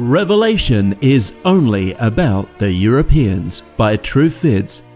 Revelation is only about the Europeans by Truth Vids.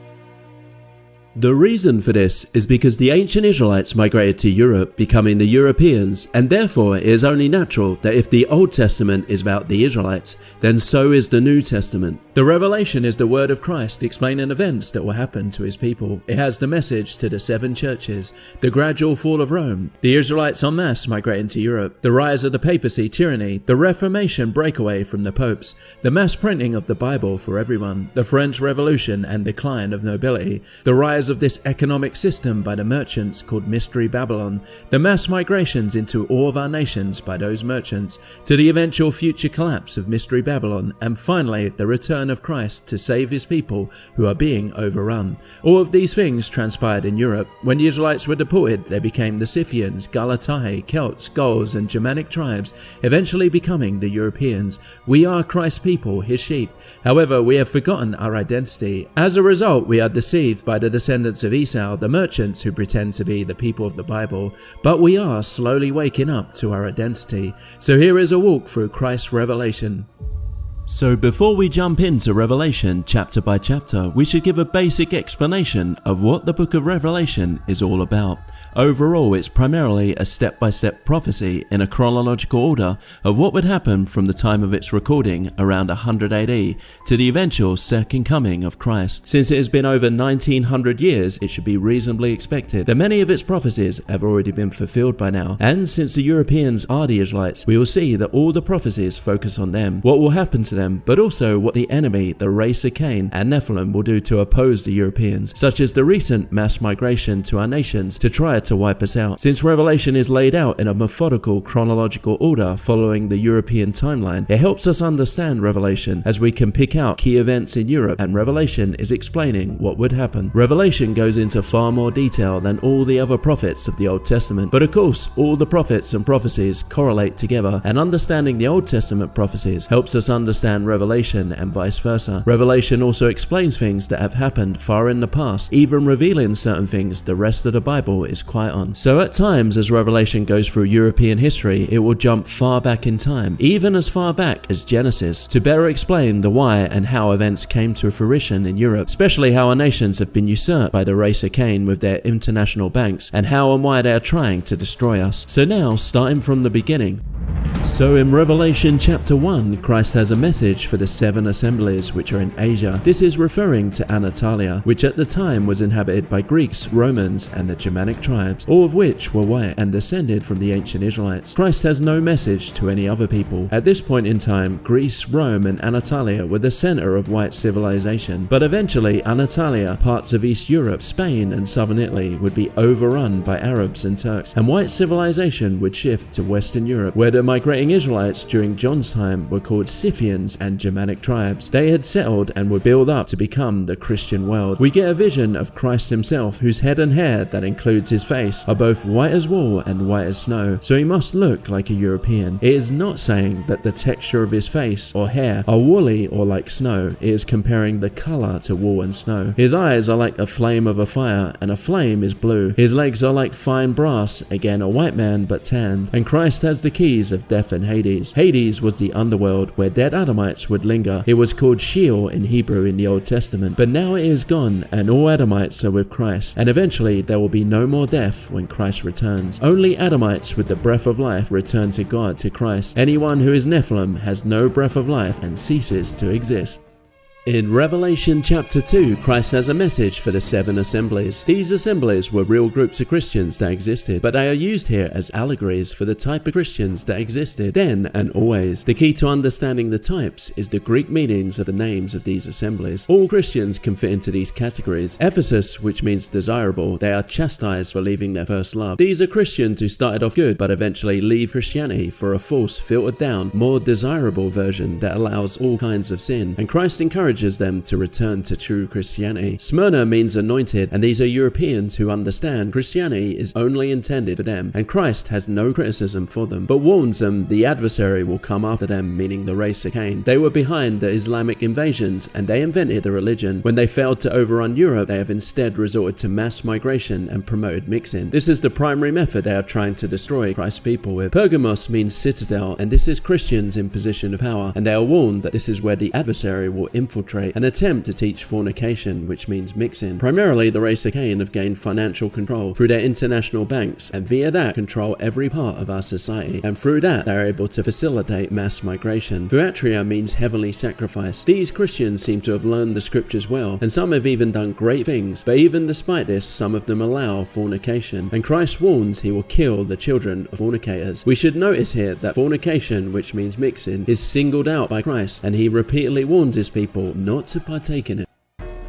The reason for this is because the ancient Israelites migrated to Europe, becoming the Europeans, and therefore it is only natural that if the Old Testament is about the Israelites, then so is the New Testament. The Revelation is the word of Christ explaining events that will happen to his people. It has the message to the 7 churches, the gradual fall of Rome, the Israelites en masse migrating to Europe, the rise of the papacy tyranny, the Reformation breakaway from the popes, the mass printing of the Bible for everyone, the French Revolution and decline of nobility, the rise of this economic system by the merchants called Mystery Babylon, the mass migrations into all of our nations by those merchants, to the eventual future collapse of Mystery Babylon, and finally the return of Christ to save his people who are being overrun. All of these things transpired in Europe. When the Israelites were deported, they became the Scythians, Galatae, Celts, Gauls and Germanic tribes, eventually becoming the Europeans. We are Christ's people, his sheep. However, we have forgotten our identity. As a result, we are deceived by the descendants of Esau, the merchants who pretend to be the people of the Bible, but we are slowly waking up to our identity. So here is a walk through Christ's revelation. So before we jump into Revelation chapter by chapter, we should give a basic explanation of what the book of Revelation is all about. Overall, it's primarily a step-by-step prophecy in a chronological order of what would happen from the time of its recording around 100 AD to the eventual second coming of Christ. Since it has been over 1900 years, it should be reasonably expected that many of its prophecies have already been fulfilled by now. And since the Europeans are the Israelites, we will see that all the prophecies focus on them, what will happen to them, but also what the enemy, the race of Cain and Nephilim, will do to oppose the Europeans, such as the recent mass migration to our nations to try to wipe us out. Since Revelation is laid out in a methodical chronological order following the European timeline, it helps us understand Revelation as we can pick out key events in Europe, and Revelation is explaining what would happen. Revelation goes into far more detail than all the other prophets of the Old Testament, but of course all the prophets and prophecies correlate together, and understanding the Old Testament prophecies helps us understand Revelation and vice versa. Revelation also explains things that have happened far in the past, even revealing certain things the rest of the Bible is quiet on. So at times as Revelation goes through European history, it will jump far back in time, even as far back as Genesis, to better explain the why and how events came to fruition in Europe, especially how our nations have been usurped by the race of Cain with their international banks, and how and why they are trying to destroy us. So now, starting from the beginning. So in Revelation chapter 1, Christ has a message for the 7 assemblies which are in Asia. This is referring to Anatolia, which at the time was inhabited by Greeks, Romans and the Germanic tribes, all of which were white and descended from the ancient Israelites. Christ has no message to any other people. At this point in time, Greece, Rome and Anatolia were the center of white civilization, but eventually Anatolia, parts of East Europe, Spain and southern Italy would be overrun by Arabs and Turks, and white civilization would shift to Western Europe, where the migrating Israelites during John's time were called Scythians and Germanic tribes. They had settled and would build up to become the Christian world. We get a vision of Christ himself, whose head and hair, that includes his face, are both white as wool and white as snow, so he must look like a European. It is not saying that the texture of his face or hair are woolly or like snow. It is comparing the color to wool and snow. His eyes are like a flame of a fire, and a flame is blue. His legs are like fine brass, again a white man but tanned. And Christ has the keys of death and Hades. Hades was the underworld where dead Adamites would linger. It was called Sheol in Hebrew in the Old Testament, but now it is gone and all Adamites are with Christ, and eventually there will be no more death when Christ returns. Only Adamites with the breath of life return to God, to Christ. Anyone who is Nephilim has no breath of life and ceases to exist. In Revelation chapter 2, Christ has a message for the 7 assemblies. These assemblies were real groups of Christians that existed, but they are used here as allegories for the type of Christians that existed then and always. The key to understanding the types is the Greek meanings of the names of these assemblies. All Christians can fit into these categories. Ephesus, which means desirable, they are chastised for leaving their first love. These are Christians who started off good but eventually leave Christianity for a false, filtered down, more desirable version that allows all kinds of sin. And Christ encourages encourages them to return to true Christianity. Smyrna means anointed, and these are Europeans who understand Christianity is only intended for them, and Christ has no criticism for them, but warns them the adversary will come after them, meaning the race of Cain. They were behind the Islamic invasions, and they invented the religion. When they failed to overrun Europe, they have instead resorted to mass migration and promoted mixing. This is the primary method they are trying to destroy Christ's people with. Pergamos means citadel, and this is Christians in position of power, and they are warned that this is where the adversary will infiltrate and attempt to teach fornication, which means mixing. Primarily, the race of Cain have gained financial control through their international banks, and via that control every part of our society, and through that they are able to facilitate mass migration. Thuatria means heavenly sacrifice. These Christians seem to have learned the scriptures well, and some have even done great things, but even despite this, some of them allow fornication, and Christ warns he will kill the children of fornicators. We should notice here that fornication, which means mixing, is singled out by Christ, and he repeatedly warns his people not to partake in it.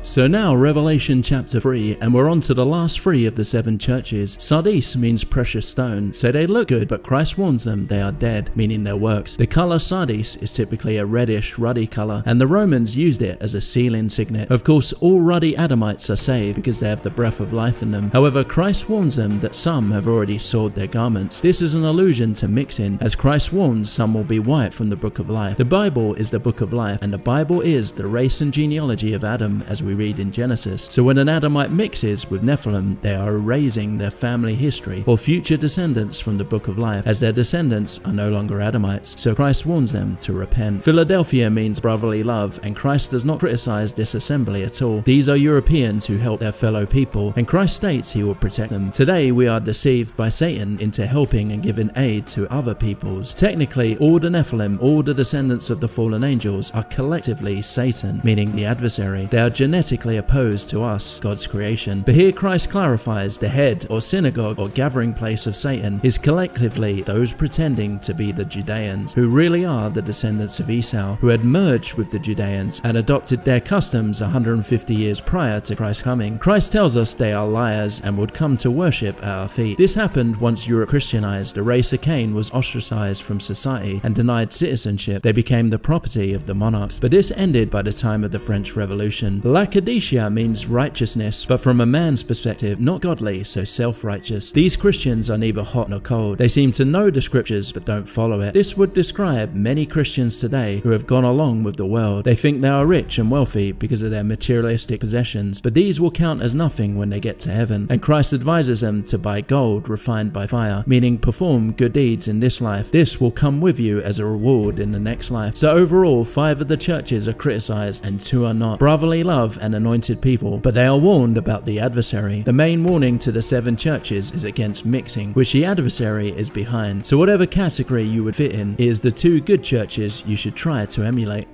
So now Revelation chapter 3, and we're on to the last three of the seven churches. Sardis means precious stone, so they look good, but Christ warns them they are dead, meaning their works. The color sardis is typically a reddish, ruddy color, and the Romans used it as a sealing signet. Of course, all ruddy Adamites are saved because they have the breath of life in them. However, Christ warns them that some have already soiled their garments. This is an allusion to mixing, as Christ warns some will be wiped from the book of life. The Bible is the book of life, and the Bible is the race and genealogy of Adam, as we read in Genesis. So when an Adamite mixes with Nephilim, they are erasing their family history or future descendants from the book of life, as their descendants are no longer Adamites. So Christ warns them to repent. Philadelphia means brotherly love, and Christ does not criticize this assembly at all. These are Europeans who help their fellow people, and Christ states he will protect them. Today we are deceived by Satan into helping and giving aid to other peoples. Technically, all the Nephilim, all the descendants of the fallen angels, are collectively Satan, meaning the adversary. They are genetically opposed to us, God's creation. But here Christ clarifies the head or synagogue or gathering place of Satan is collectively those pretending to be the Judeans, who really are the descendants of Esau, who had merged with the Judeans and adopted their customs 150 years prior to Christ's coming. Christ tells us they are liars and would come to worship at our feet. This happened once Europe Christianized. The race of Cain was ostracized from society and denied citizenship. They became the property of the monarchs. But this ended by the time of the French Revolution. Laodicea means righteousness, but from a man's perspective, not godly, so self-righteous. These Christians are neither hot nor cold. They seem to know the scriptures but don't follow it. This would describe many Christians today who have gone along with the world. They think they are rich and wealthy because of their materialistic possessions, but these will count as nothing when they get to heaven. And Christ advises them to buy gold refined by fire, meaning perform good deeds in this life. This will come with you as a reward in the next life. So overall, 5 of the churches are criticized and 2 are not. Brotherly love and anointed people, but they are warned about the adversary. The main warning to the 7 churches is against mixing, which the adversary is behind. So whatever category you would fit in is the 2 good churches you should try to emulate.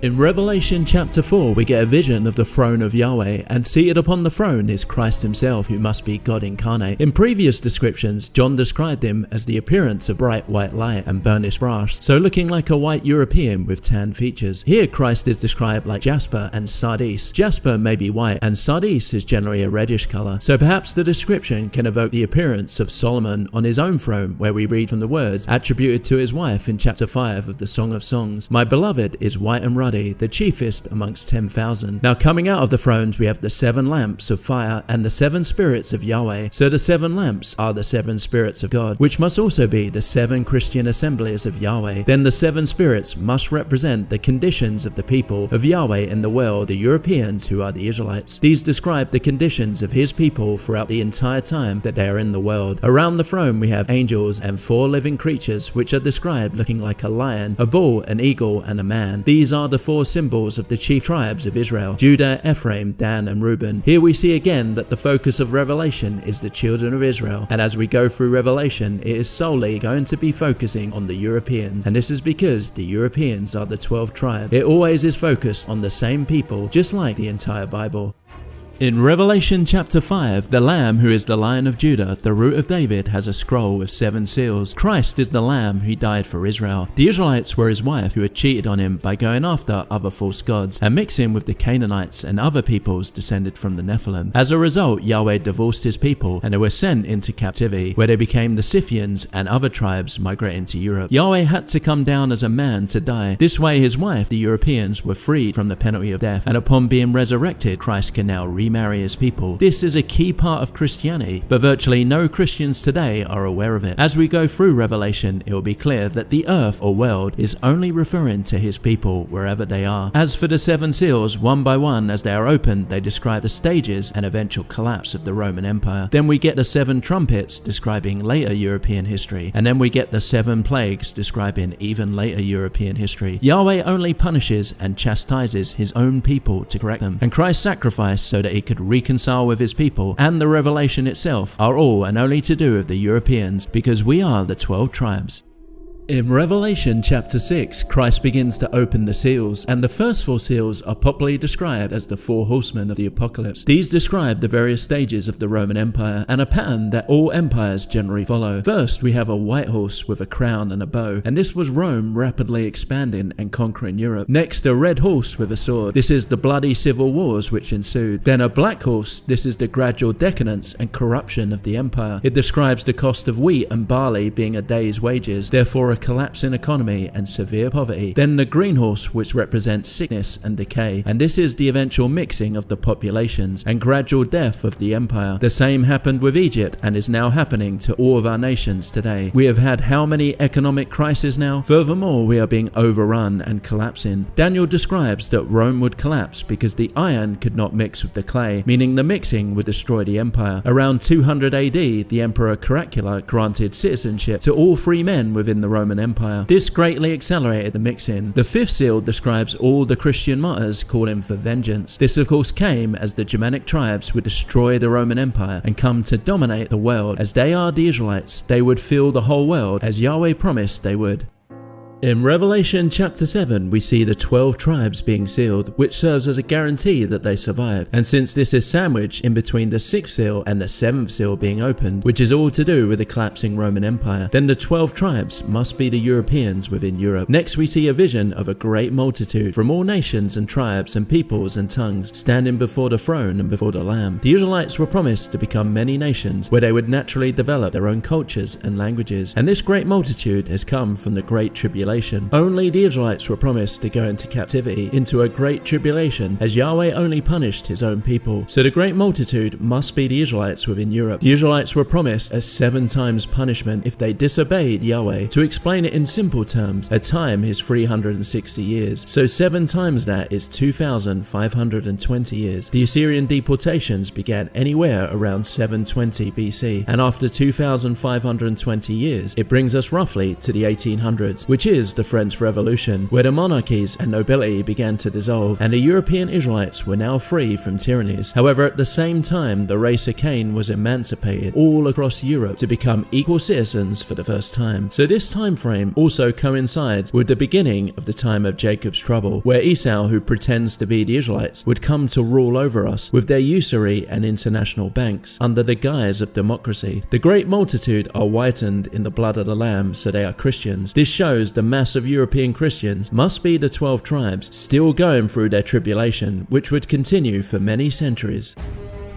In Revelation chapter 4, we get a vision of the throne of Yahweh, and seated upon the throne is Christ himself, who must be God incarnate. In previous descriptions, John described him as the appearance of bright white light and burnished brass, so looking like a white European with tan features. Here Christ is described like jasper and sardis. Jasper may be white, and sardis is generally a reddish color, so perhaps the description can evoke the appearance of Solomon on his own throne, where we read from the words attributed to his wife in chapter 5 of the Song of Songs, "My beloved is white and ruddy, the chiefest amongst 10,000. Now coming out of the thrones we have the 7 lamps of fire and the 7 spirits of Yahweh. So the 7 lamps are the 7 spirits of God, which must also be the 7 Christian assemblies of Yahweh. Then the 7 spirits must represent the conditions of the people of Yahweh in the world, the Europeans who are the Israelites. These describe the conditions of his people throughout the entire time that they are in the world. Around the throne we have angels and 4 living creatures, which are described looking like a lion, a bull, an eagle, and a man. These are the 4 symbols of the chief tribes of Israel: Judah, Ephraim, Dan, and Reuben. Here we see again that the focus of Revelation is the children of Israel, and as we go through Revelation, it is solely going to be focusing on the Europeans, and this is because the Europeans are the 12 tribes. It always is focused on the same people, just like the entire Bible. In Revelation chapter 5, the Lamb who is the Lion of Judah, the root of David, has a scroll with 7 seals. Christ is the Lamb who died for Israel. The Israelites were his wife who had cheated on him by going after other false gods and mixing with the Canaanites and other peoples descended from the Nephilim. As a result, Yahweh divorced his people and they were sent into captivity, where they became the Scythians and other tribes migrating to Europe. Yahweh had to come down as a man to die. This way his wife, the Europeans, were freed from the penalty of death, and upon being resurrected, Christ can now remarry his people. This is a key part of Christianity, but virtually no Christians today are aware of it. As we go through Revelation, it will be clear that the earth or world is only referring to his people wherever they are. As for the 7 seals, one by one as they are opened, they describe the stages and eventual collapse of the Roman Empire. Then we get the 7 trumpets describing later European history, and then we get the 7 plagues describing even later European history. Yahweh only punishes and chastises his own people to correct them, and Christ's sacrifice so that he could reconcile with his people and the revelation itself are all and only to do with the Europeans, because we are the 12 tribes. In Revelation chapter 6, Christ begins to open the seals, and the first 4 seals are popularly described as the 4 horsemen of the Apocalypse. These describe the various stages of the Roman Empire, and a pattern that all empires generally follow. First, we have a white horse with a crown and a bow, and this was Rome rapidly expanding and conquering Europe. Next, a red horse with a sword. This is the bloody civil wars which ensued. Then a black horse. This is the gradual decadence and corruption of the empire. It describes the cost of wheat and barley being a day's wages, therefore a collapse in economy and severe poverty. Then the green horse, which represents sickness and decay, and this is the eventual mixing of the populations and gradual death of the empire. The same happened with Egypt and is now happening to all of our nations today. We have had how many economic crises now? Furthermore, we are being overrun and collapsing. Daniel describes that Rome would collapse because the iron could not mix with the clay, meaning the mixing would destroy the empire. Around 200 AD, the Emperor Caracalla granted citizenship to all free men within the Roman Empire. This greatly accelerated the mixing. The 5th seal describes all the Christian martyrs calling for vengeance. This of course came as the Germanic tribes would destroy the Roman Empire and come to dominate the world. As they are the Israelites, they would fill the whole world as Yahweh promised they would. In Revelation chapter 7, we see the 12 tribes being sealed, which serves as a guarantee that they survive. And since this is sandwiched in between the 6th seal and the 7th seal being opened, which is all to do with the collapsing Roman Empire, then the 12 tribes must be the Europeans within Europe. Next, we see a vision of a great multitude from all nations and tribes and peoples and tongues standing before the throne and before the Lamb. The Israelites were promised to become many nations where they would naturally develop their own cultures and languages. And this great multitude has come from the Great Tribulation. Only the Israelites were promised to go into captivity, into a great tribulation, as Yahweh only punished his own people. So the great multitude must be the Israelites within Europe. The Israelites were promised a 7 times punishment if they disobeyed Yahweh. To explain it in simple terms, a time is 360 years. So 7 times that is 2,520 years. The Assyrian deportations began anywhere around 720 BC, and after 2,520 years, it brings us roughly to the 1800s, which is the French Revolution, where the monarchies and nobility began to dissolve, and the European Israelites were now free from tyrannies. However, at the same time, the race of Cain was emancipated all across Europe to become equal citizens for the first time. So this time frame also coincides with the beginning of the time of Jacob's trouble, where Esau, who pretends to be the Israelites, would come to rule over us with their usury and international banks under the guise of democracy. The great multitude are whitened in the blood of the Lamb, so they are Christians. This shows the mass of European Christians must be the 12 tribes, still going through their tribulation, which would continue for many centuries.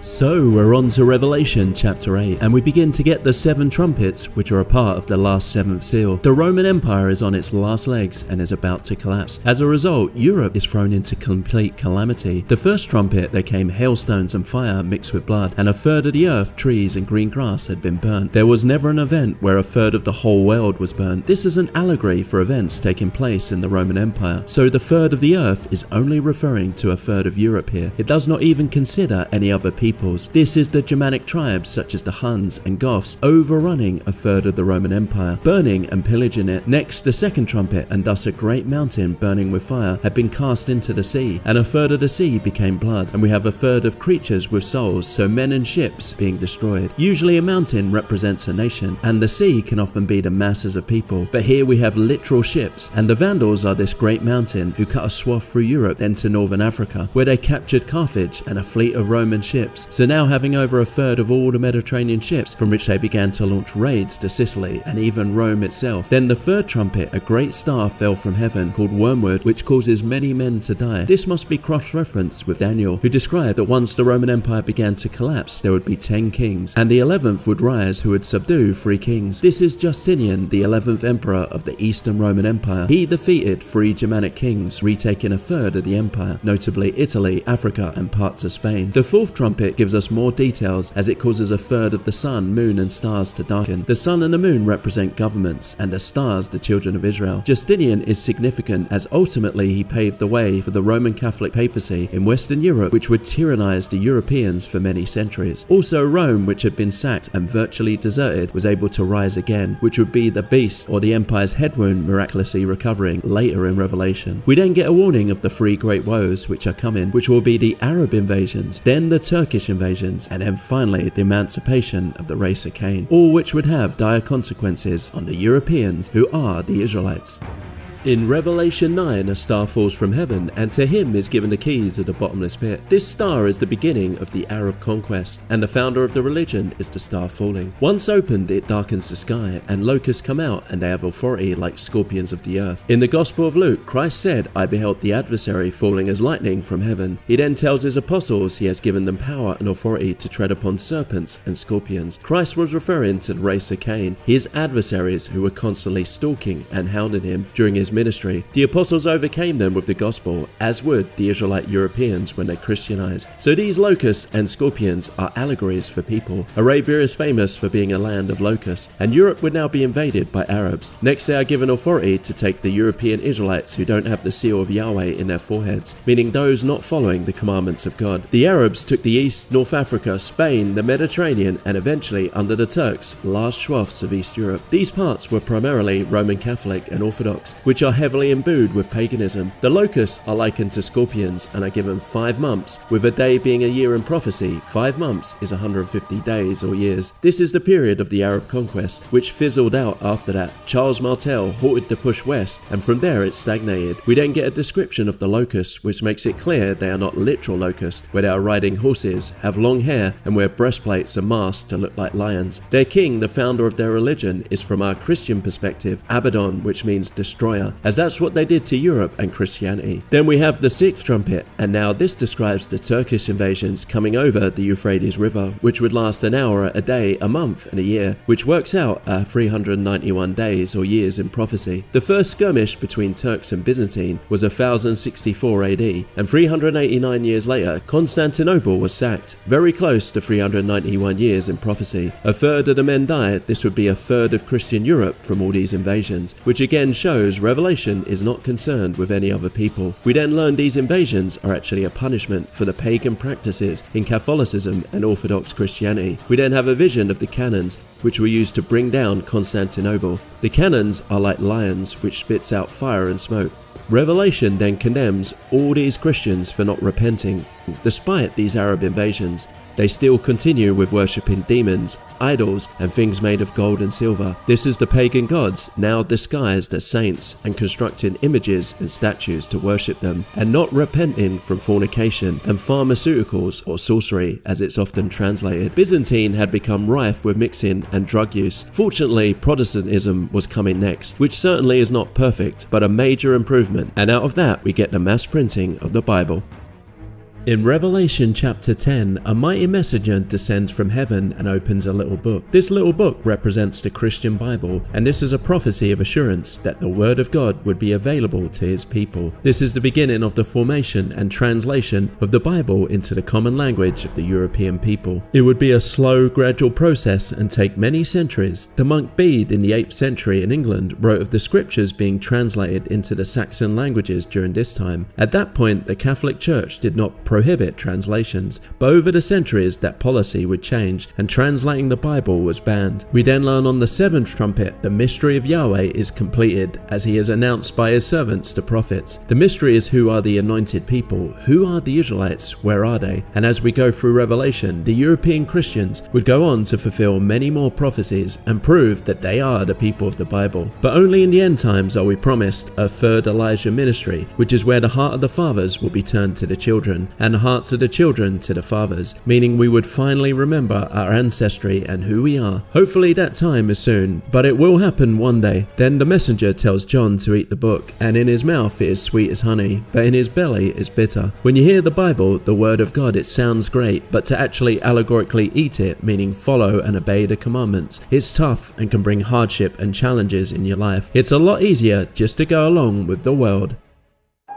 So we're on to Revelation chapter 8, and we begin to get the 7 trumpets, which are a part of the last 7th seal. The Roman Empire is on its last legs and is about to collapse. As a result, Europe is thrown into complete calamity. The first trumpet, there came hailstones and fire mixed with blood, and a third of the earth, trees and green grass had been burnt. There was never an event where a third of the whole world was burnt. This is an allegory for events taking place in the Roman Empire. So the third of the earth is only referring to a third of Europe here. It does not even consider any other people peoples. This is the Germanic tribes such as the Huns and Goths overrunning a third of the Roman Empire, burning and pillaging it. Next, the second trumpet, and thus a great mountain burning with fire had been cast into the sea, and a third of the sea became blood, and we have a third of creatures with souls, so men and ships being destroyed. Usually a mountain represents a nation, and the sea can often be the masses of people, but here we have literal ships, and the Vandals are this great mountain who cut a swath through Europe then to northern Africa, where they captured Carthage and a fleet of Roman ships, so now having over a third of all the Mediterranean ships, from which they began to launch raids to Sicily and even Rome itself. Then the third trumpet, a great star fell from heaven called wormwood, which causes many men to die. This must be cross-referenced with Daniel, who described that once the Roman Empire began to collapse, there would be 10 kings, and the 11th would rise, who would subdue 3 kings. This is Justinian, the 11th emperor of the Eastern Roman Empire. He defeated 3 Germanic kings, retaking a third of the empire, notably Italy, Africa, and parts of Spain. The fourth trumpet gives us more details, as it causes a third of the sun, moon, and stars to darken. The sun and the moon represent governments, and the stars the children of Israel. Justinian is significant as ultimately he paved the way for the Roman Catholic papacy in Western Europe, which would tyrannize the Europeans for many centuries. Also Rome, which had been sacked and virtually deserted, was able to rise again, which would be the beast or the empire's head wound miraculously recovering later in Revelation. We then get a warning of the 3 great woes which are coming, which will be the Arab invasions, then the Turkish invasions, and then finally the emancipation of the race of Cain, all which would have dire consequences on the Europeans who are the Israelites. In Revelation 9, a star falls from heaven, and to him is given the keys of the bottomless pit. This star is the beginning of the Arab conquest, and the founder of the religion is the star falling. Once opened, it darkens the sky, and locusts come out, and they have authority like scorpions of the earth. In the Gospel of Luke, Christ said, "I beheld the adversary falling as lightning from heaven." He then tells his apostles he has given them power and authority to tread upon serpents and scorpions. Christ was referring to the race of Cain, his adversaries who were constantly stalking and hounding him during his ministry. The apostles overcame them with the gospel, as would the Israelite Europeans when they Christianized. So these locusts and scorpions are allegories for people. Arabia is famous for being a land of locusts, and Europe would now be invaded by Arabs. Next, they are given authority to take the European Israelites who don't have the seal of Yahweh in their foreheads, meaning those not following the commandments of God. The Arabs took the East, North Africa, Spain, the Mediterranean, and eventually, under the Turks, large swaths of East Europe. These parts were primarily Roman Catholic and Orthodox, which are heavily imbued with paganism. The locusts are likened to scorpions and are given 5 months, with a day being a year in prophecy. 5 months is 150 days or years. This is the period of the Arab conquest, which fizzled out after that. Charles Martel halted the push west, and from there it stagnated. We then get a description of the locusts, which makes it clear they are not literal locusts, where they are riding horses, have long hair, and wear breastplates and masks to look like lions. Their king, the founder of their religion, is from our Christian perspective, Abaddon, which means destroyer, as that's what they did to Europe and Christianity. Then we have the 6th trumpet, and now this describes the Turkish invasions coming over the Euphrates River, which would last an hour, a day, a month, and a year, which works out 391 days or years in prophecy. The first skirmish between Turks and Byzantine was 1064 AD, and 389 years later, Constantinople was sacked, very close to 391 years in prophecy. A third of the men died. This would be a third of Christian Europe from all these invasions, which again shows Revelation is not concerned with any other people. We then learn these invasions are actually a punishment for the pagan practices in Catholicism and Orthodox Christianity. We then have a vision of the cannons, which were used to bring down Constantinople. The cannons are like lions, which spits out fire and smoke. Revelation then condemns all these Christians for not repenting. Despite these Arab invasions, they still continue with worshipping demons, idols, and things made of gold and silver. This is the pagan gods, now disguised as saints, and constructing images and statues to worship them, and not repenting from fornication and pharmaceuticals, or sorcery, as it's often translated. Byzantine had become rife with mixing and drug use. Fortunately, Protestantism was coming next, which certainly is not perfect, but a major improvement, and out of that we get the mass printing of the Bible. In Revelation chapter 10, a mighty messenger descends from heaven and opens a little book. This little book represents the Christian Bible, and this is a prophecy of assurance that the Word of God would be available to His people. This is the beginning of the formation and translation of the Bible into the common language of the European people. It would be a slow, gradual process and take many centuries. The monk Bede in the 8th century in England wrote of the scriptures being translated into the Saxon languages during this time. At that point, the Catholic Church did not prohibit translations, but over the centuries that policy would change and translating the Bible was banned. We then learn on the seventh trumpet the mystery of Yahweh is completed, as he is announced by his servants the prophets. The mystery is who are the anointed people, who are the Israelites, where are they? And as we go through Revelation, the European Christians would go on to fulfill many more prophecies and prove that they are the people of the Bible. But only in the end times are we promised a third Elijah ministry, which is where the heart of the fathers will be turned to the children, and the hearts of the children to the fathers, meaning we would finally remember our ancestry and who we are. Hopefully that time is soon, but it will happen one day. Then the messenger tells John to eat the book, and in his mouth it is sweet as honey, but in his belly is bitter. When you hear the Bible, the word of God, it sounds great, but to actually allegorically eat it, meaning follow and obey the commandments, it's tough and can bring hardship and challenges in your life. It's a lot easier just to go along with the world.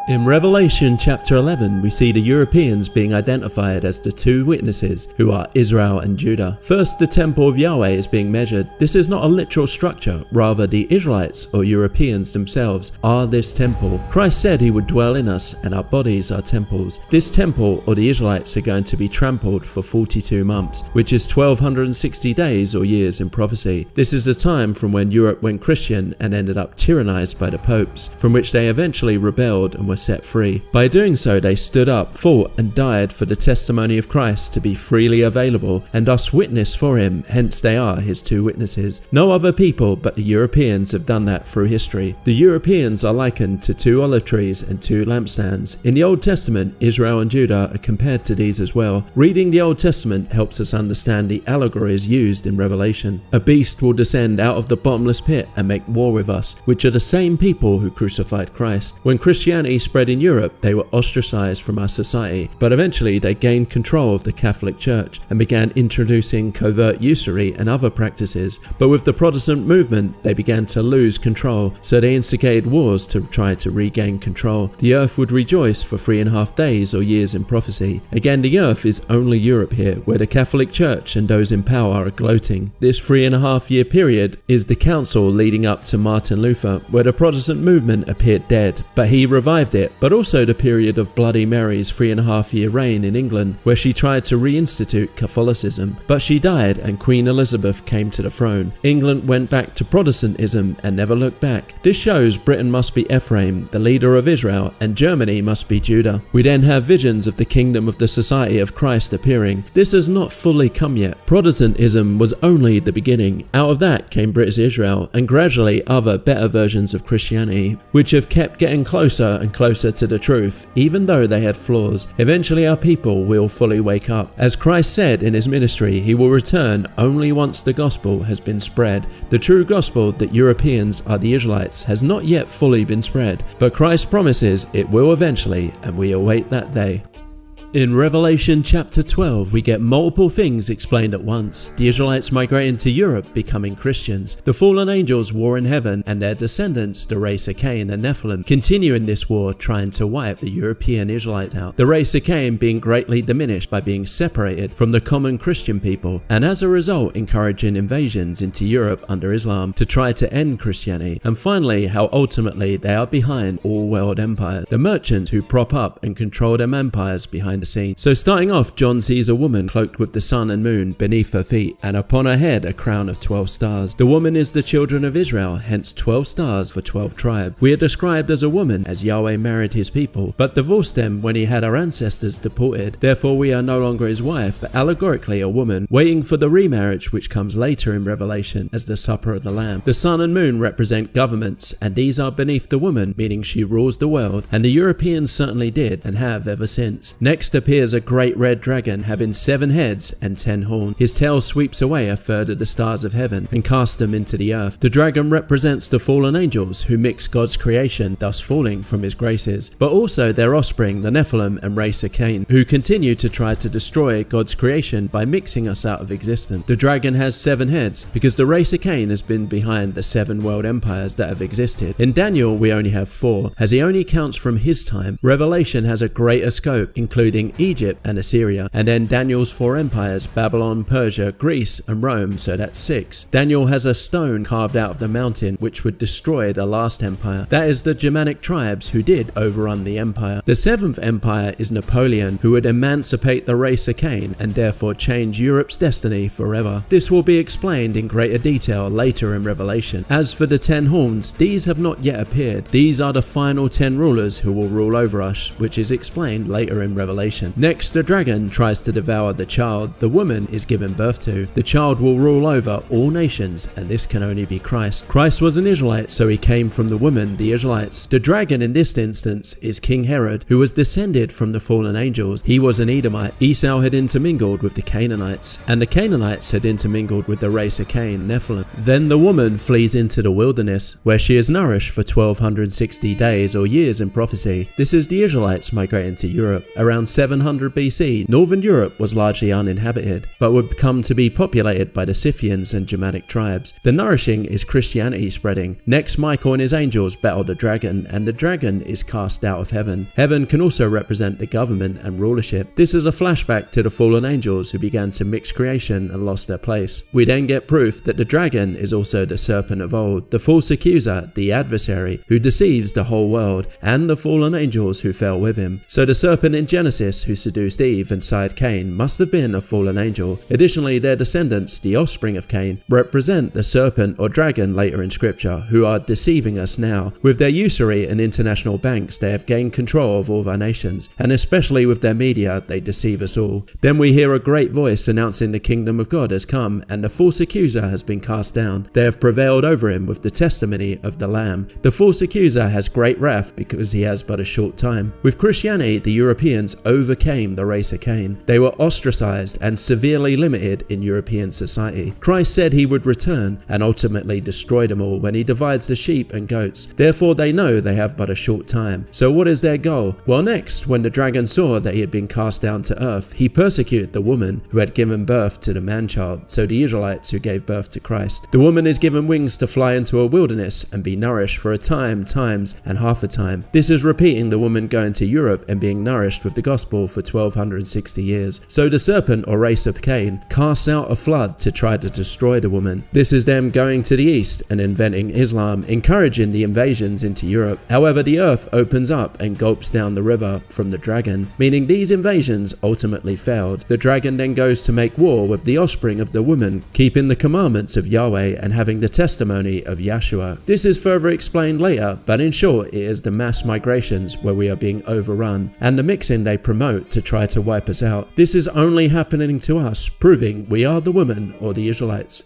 In Revelation chapter 11, we see the Europeans being identified as the two witnesses, who are Israel and Judah. First, the temple of Yahweh is being measured. This is not a literal structure, rather the Israelites or Europeans themselves are this temple. Christ said he would dwell in us and our bodies are temples. This temple or the Israelites are going to be trampled for 42 months, which is 1260 days or years in prophecy. This is the time from when Europe went Christian and ended up tyrannized by the popes, from which they eventually rebelled and were set free. By doing so, they stood up, fought and died for the testimony of Christ to be freely available and thus witness for him, hence they are his two witnesses. No other people but the Europeans have done that through history. The Europeans are likened to two olive trees and two lampstands. In the Old Testament, Israel and Judah are compared to these as well. Reading the Old Testament helps us understand the allegories used in Revelation. A beast will descend out of the bottomless pit and make war with us, which are the same people who crucified Christ. When Christianity spread in Europe, they were ostracized from our society, but eventually they gained control of the Catholic Church and began introducing covert usury and other practices. But with the Protestant movement, they began to lose control, so they instigated wars to try to regain control. The earth would rejoice for 3.5 days or years in prophecy. Again, the earth is only Europe here, where the Catholic Church and those in power are gloating. This 3.5 year period is the council leading up to Martin Luther, where the Protestant movement appeared dead, but he revived it, but also the period of Bloody Mary's 3.5 year reign in England, where she tried to reinstitute Catholicism, but she died and Queen Elizabeth came to the throne. England went back to Protestantism and never looked back. This shows Britain must be Ephraim, the leader of Israel, and Germany must be Judah. We then have visions of the kingdom of the Society of Christ appearing. This has not fully come yet. Protestantism was only the beginning. Out of that came British Israel, and gradually other better versions of Christianity, which have kept getting closer and closer to the truth, even though they had flaws. Eventually our people will fully wake up. As Christ said in his ministry, he will return only once the gospel has been spread. The true gospel that Europeans are the Israelites has not yet fully been spread, but Christ promises it will eventually, and we await that day. In Revelation chapter 12, we get multiple things explained at once. The Israelites migrating to Europe, becoming Christians. The fallen angels war in heaven, and their descendants, the race of Cain and Nephilim, continue in this war trying to wipe the European Israelites out. The race of Cain being greatly diminished by being separated from the common Christian people, and as a result encouraging invasions into Europe under Islam to try to end Christianity. And finally, how ultimately they are behind all world empires, the merchants who prop up and control them empires behind the scene. So starting off, John sees a woman cloaked with the sun and moon beneath her feet, and upon her head a crown of 12 stars. The woman is the children of Israel, hence 12 stars for 12 tribes. We are described as a woman, as Yahweh married his people, but divorced them when he had our ancestors deported. Therefore we are no longer his wife, but allegorically a woman, waiting for the remarriage which comes later in Revelation as the supper of the Lamb. The sun and moon represent governments, and these are beneath the woman, meaning she rules the world, and the Europeans certainly did, and have ever since. Next appears a great red dragon having 7 heads and 10 horns. His tail sweeps away a third of the stars of heaven and casts them into the earth. The dragon represents the fallen angels who mix God's creation, thus falling from his graces, but also their offspring, the Nephilim and race of Cain, who continue to try to destroy God's creation by mixing us out of existence. The dragon has 7 heads because the race of Cain has been behind the 7 world empires that have existed. In Daniel we only have 4, as he only counts from his time. Revelation has a greater scope, including including Egypt and Assyria, and then Daniel's 4 empires, Babylon, Persia, Greece and Rome, so that's 6. Daniel has a stone carved out of the mountain which would destroy the last empire. That is the Germanic tribes who did overrun the empire. The 7th empire is Napoleon, who would emancipate the race of Cain and therefore change Europe's destiny forever. This will be explained in greater detail later in Revelation. As for the 10 horns, these have not yet appeared. These are the final 10 rulers who will rule over us, which is explained later in Revelation. Next, the dragon tries to devour the child the woman is given birth to. The child will rule over all nations, and this can only be Christ. Christ was an Israelite, so he came from the woman, the Israelites. The dragon in this instance is King Herod, who was descended from the fallen angels. He was an Edomite. Esau had intermingled with the Canaanites, and the Canaanites had intermingled with the race of Cain, Nephilim. Then the woman flees into the wilderness, where she is nourished for 1260 days or years in prophecy. This is the Israelites migrating to Europe. Around 700 BC, northern Europe was largely uninhabited, but would come to be populated by the Scythians and Germanic tribes. The nourishing is Christianity spreading. Next, Michael and his angels battle the dragon, and the dragon is cast out of heaven. Heaven can also represent the government and rulership. This is a flashback to the fallen angels who began to mix creation and lost their place. We then get proof that the dragon is also the serpent of old, the false accuser, the adversary, who deceives the whole world, and the fallen angels who fell with him. So the serpent in Genesis who seduced Eve and sired Cain must have been a fallen angel. Additionally, their descendants, the offspring of Cain, represent the serpent or dragon later in scripture, who are deceiving us now. With their usury and international banks, they have gained control of all of our nations, and especially with their media, they deceive us all. Then we hear a great voice announcing the kingdom of God has come, and the false accuser has been cast down. They have prevailed over him with the testimony of the Lamb. The false accuser has great wrath because he has but a short time. With Christianity, the Europeans overcame the race of Cain. They were ostracized and severely limited in European society. Christ said he would return and ultimately destroy them all when he divides the sheep and goats. Therefore they know they have but a short time. So what is their goal? Well, next, when the dragon saw that he had been cast down to earth, he persecuted the woman who had given birth to the man-child, so the Israelites who gave birth to Christ. The woman is given wings to fly into a wilderness and be nourished for a time, times, and half a time. This is repeating the woman going to Europe and being nourished with the gospel for 1260 years. So the serpent or race of Cain casts out a flood to try to destroy the woman. This is them going to the east and inventing Islam, encouraging the invasions into Europe. However, the earth opens up and gulps down the river from the dragon, meaning these invasions ultimately failed. The dragon then goes to make war with the offspring of the woman, keeping the commandments of Yahweh and having the testimony of Yahshua. This is further explained later, but in short, it is the mass migrations where we are being overrun, and the mixing they promote to try to wipe us out. This is only happening to us, proving we are the woman or the Israelites.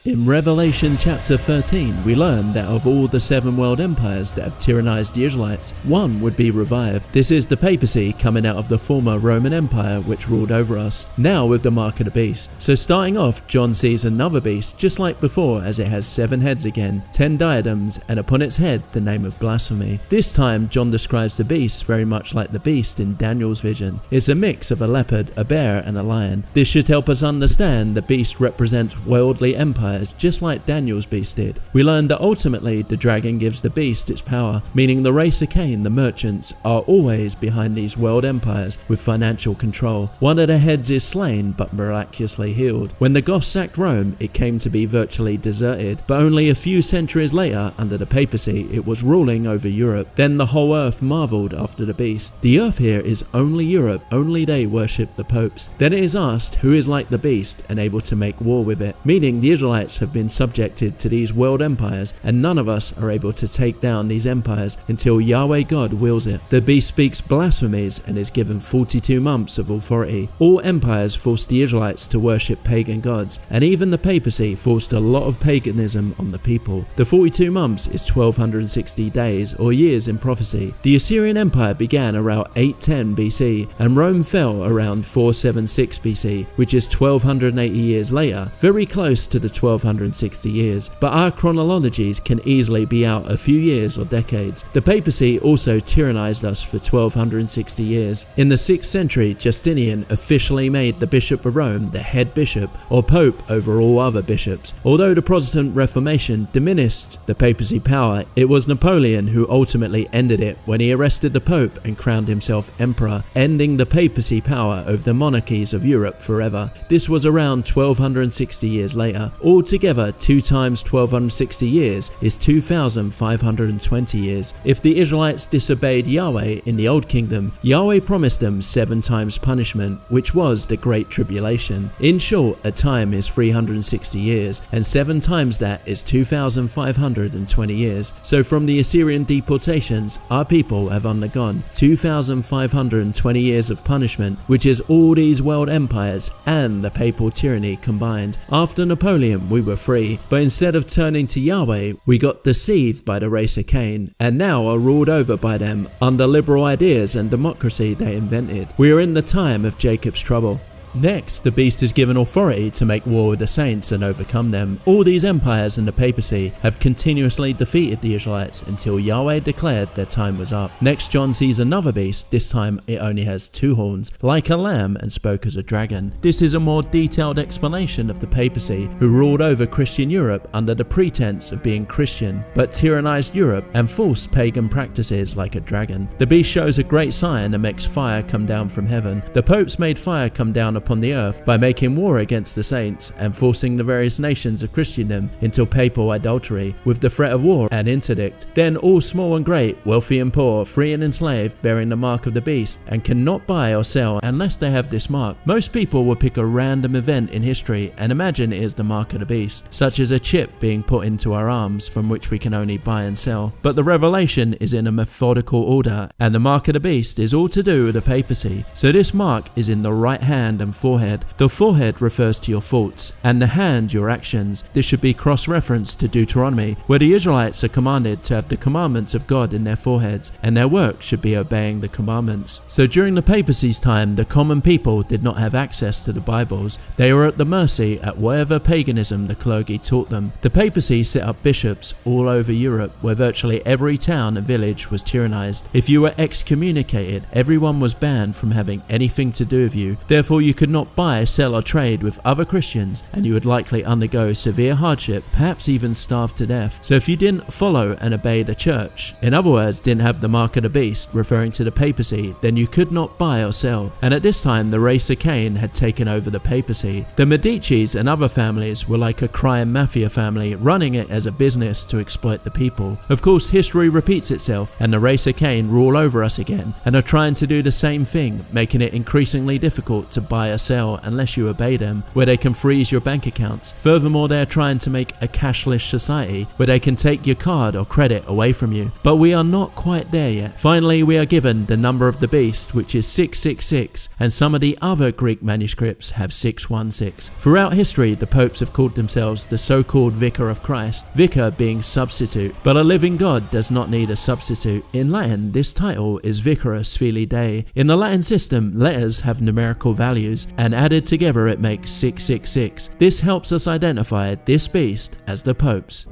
In Revelation chapter 13, we learn that of all the 7 world empires that have tyrannized the Israelites, one would be revived. This is the papacy coming out of the former Roman Empire which ruled over us, now with the mark of the beast. So starting off, John sees another beast just like before, as it has 7 heads again, 10 diadems, and upon its head the name of blasphemy. This time John describes the beast very much like the beast in Daniel's vision. It's a mix of a leopard, a bear, and a lion. This should help us understand the beast represents worldly empires, just like Daniel's beast did. We learned that ultimately the dragon gives the beast its power, meaning the race of Cain, the merchants, are always behind these world empires with financial control. One of their heads is slain but miraculously healed. When the Goths sacked Rome, it came to be virtually deserted, but only a few centuries later, under the papacy, it was ruling over Europe. Then the whole earth marveled after the beast. The earth here is only Europe, only they worship the popes. Then it is asked who is like the beast and able to make war with it, meaning the Israelites have been subjected to these world empires, and none of us are able to take down these empires until Yahweh God wills it. The beast speaks blasphemies and is given 42 months of authority. All empires forced the Israelites to worship pagan gods, and even the papacy forced a lot of paganism on the people. The 42 months is 1260 days or years in prophecy. The Assyrian Empire began around 810 BC, and Rome fell around 476 BC, which is 1280 years later, very close to the 1260 years, but our chronologies can easily be out a few years or decades. The papacy also tyrannized us for 1260 years. In the 6th century, Justinian officially made the Bishop of Rome the head bishop or pope over all other bishops. Although the Protestant Reformation diminished the papacy power, it was Napoleon who ultimately ended it when he arrested the Pope and crowned himself emperor, ending the papacy power over the monarchies of Europe forever. This was around 1260 years later. Altogether, 2 times 1260 years is 2520 years. If the Israelites disobeyed Yahweh in the Old Kingdom, Yahweh promised them 7 times punishment, which was the Great Tribulation. In short, a time is 360 years, and 7 times that is 2520 years. So from the Assyrian deportations, our people have undergone 2520 years of punishment, which is all these world empires and the papal tyranny combined. After Napoleon, we were free, but instead of turning to Yahweh, we got deceived by the race of Cain, and now are ruled over by them under liberal ideas and democracy they invented. We are in the time of Jacob's trouble. Next, the beast is given authority to make war with the saints and overcome them. All these empires and the papacy have continuously defeated the Israelites until Yahweh declared their time was up. Next, John sees another beast. This time it only has 2 horns, like a lamb, and spoke as a dragon. This is a more detailed explanation of the papacy, who ruled over Christian Europe under the pretense of being Christian, but tyrannized Europe and forced pagan practices like a dragon. The beast shows a great sign and makes fire come down from heaven. The popes made fire come down upon the earth by making war against the saints and forcing the various nations of Christendom into papal idolatry with the threat of war and interdict. Then all small and great, wealthy and poor, free and enslaved, bearing the mark of the beast, and cannot buy or sell unless they have this mark. Most people will pick a random event in history and imagine it is the mark of the beast, such as a chip being put into our arms from which we can only buy and sell. But the revelation is in a methodical order, and the mark of the beast is all to do with the papacy. So this mark is in the right hand and forehead. The forehead refers to your thoughts, and the hand your actions. This should be cross-referenced to Deuteronomy, where the Israelites are commanded to have the commandments of God in their foreheads, and their work should be obeying the commandments. So during the papacy's time, the common people did not have access to the Bibles. They were at the mercy at whatever paganism the clergy taught them. The papacy set up bishops all over Europe, where virtually every town and village was tyrannized. If you were excommunicated, everyone was banned from having anything to do with you. Therefore, you could not buy, sell or trade with other Christians, and you would likely undergo severe hardship, perhaps even starve to death. So if you didn't follow and obey the church, in other words, didn't have the mark of the beast, referring to the papacy, then you could not buy or sell. And at this time, the race of Cain had taken over the papacy. The Medicis and other families were like a crime mafia family, running it as a business to exploit the people. Of course, history repeats itself, and the race of Cain rule over us again, and are trying to do the same thing, making it increasingly difficult to buy or sell unless you obey them, where they can freeze your bank accounts. Furthermore, they are trying to make a cashless society where they can take your card or credit away from you. But we are not quite there yet. Finally, we are given the number of the beast, which is 666, and some of the other Greek manuscripts have 616. Throughout history, the popes have called themselves the so-called Vicar of Christ, vicar being substitute, but a living God does not need a substitute. In Latin, this title is Vicarus Filii Dei. In the Latin system, letters have numerical values, and added together it makes 666. This helps us identify this beast as the popes.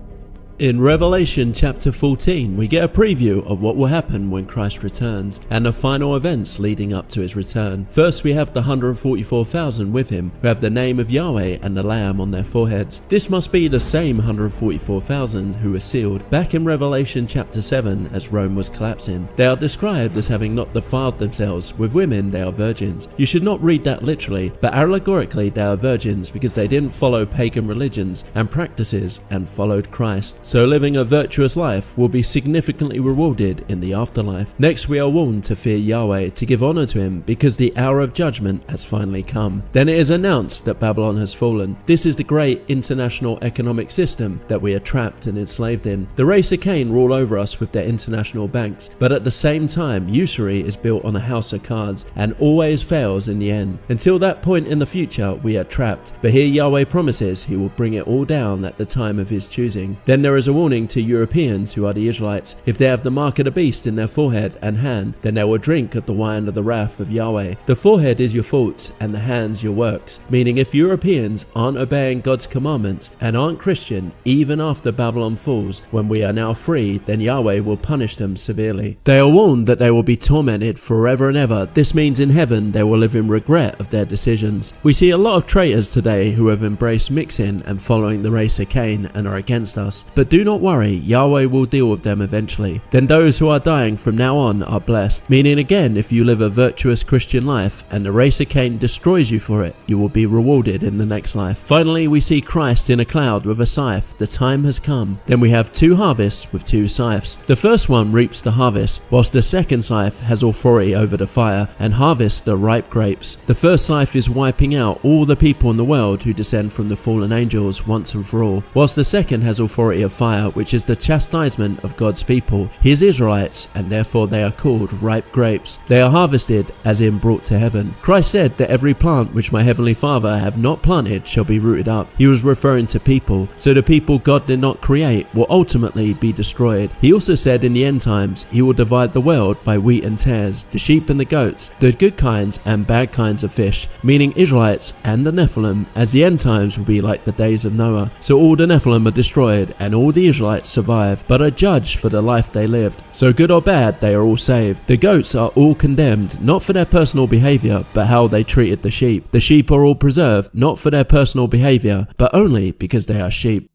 In Revelation chapter 14, we get a preview of what will happen when Christ returns and the final events leading up to his return. First, we have the 144,000 with him who have the name of Yahweh and the Lamb on their foreheads. This must be the same 144,000 who were sealed back in Revelation chapter 7 as Rome was collapsing. They are described as having not defiled themselves with women. They are virgins. You should not read that literally, but allegorically they are virgins because they didn't follow pagan religions and practices and followed Christ. So living a virtuous life will be significantly rewarded in the afterlife. Next, we are warned to fear Yahweh, to give honor to him, because the hour of judgment has finally come. Then it is announced that Babylon has fallen. This is the great international economic system that we are trapped and enslaved in. The race of Cain rule over us with their international banks, but at the same time, usury is built on a house of cards and always fails in the end. Until that point in the future, we are trapped. But here Yahweh promises he will bring it all down at the time of his choosing. Then there is is a warning to Europeans who are the Israelites. If they have the mark of the beast in their forehead and hand, then they will drink of the wine of the wrath of Yahweh. The forehead is your faults and the hands your works. Meaning if Europeans aren't obeying God's commandments and aren't Christian, even after Babylon falls, when we are now free, then Yahweh will punish them severely. They are warned that they will be tormented forever and ever. This means in heaven they will live in regret of their decisions. We see a lot of traitors today who have embraced mixing and following the race of Cain and are against us. But do not worry, Yahweh will deal with them eventually. Then those who are dying from now on are blessed. Meaning again, if you live a virtuous Christian life and the race of Cain destroys you for it, you will be rewarded in the next life. Finally, we see Christ in a cloud with a scythe. The time has come. Then we have two harvests with two scythes. The first one reaps the harvest, whilst the second scythe has authority over the fire and harvests the ripe grapes. The first scythe is wiping out all the people in the world who descend from the fallen angels once and for all, whilst the second has authority of fire, which is the chastisement of God's people, his Israelites, and therefore they are called ripe grapes. They are harvested, as in brought to heaven. Christ said that every plant which my heavenly Father have not planted shall be rooted up. He was referring to people, so the people God did not create will ultimately be destroyed. He also said in the end times he will divide the world by wheat and tares, the sheep and the goats, the good kinds and bad kinds of fish, meaning Israelites and the Nephilim, as the end times will be like the days of Noah. So all the Nephilim are destroyed and all the Israelites survive, but are judged for the life they lived. So good or bad, they are all saved. The goats are all condemned, not for their personal behavior, but how they treated the sheep. The sheep are all preserved, not for their personal behavior, but only because they are sheep.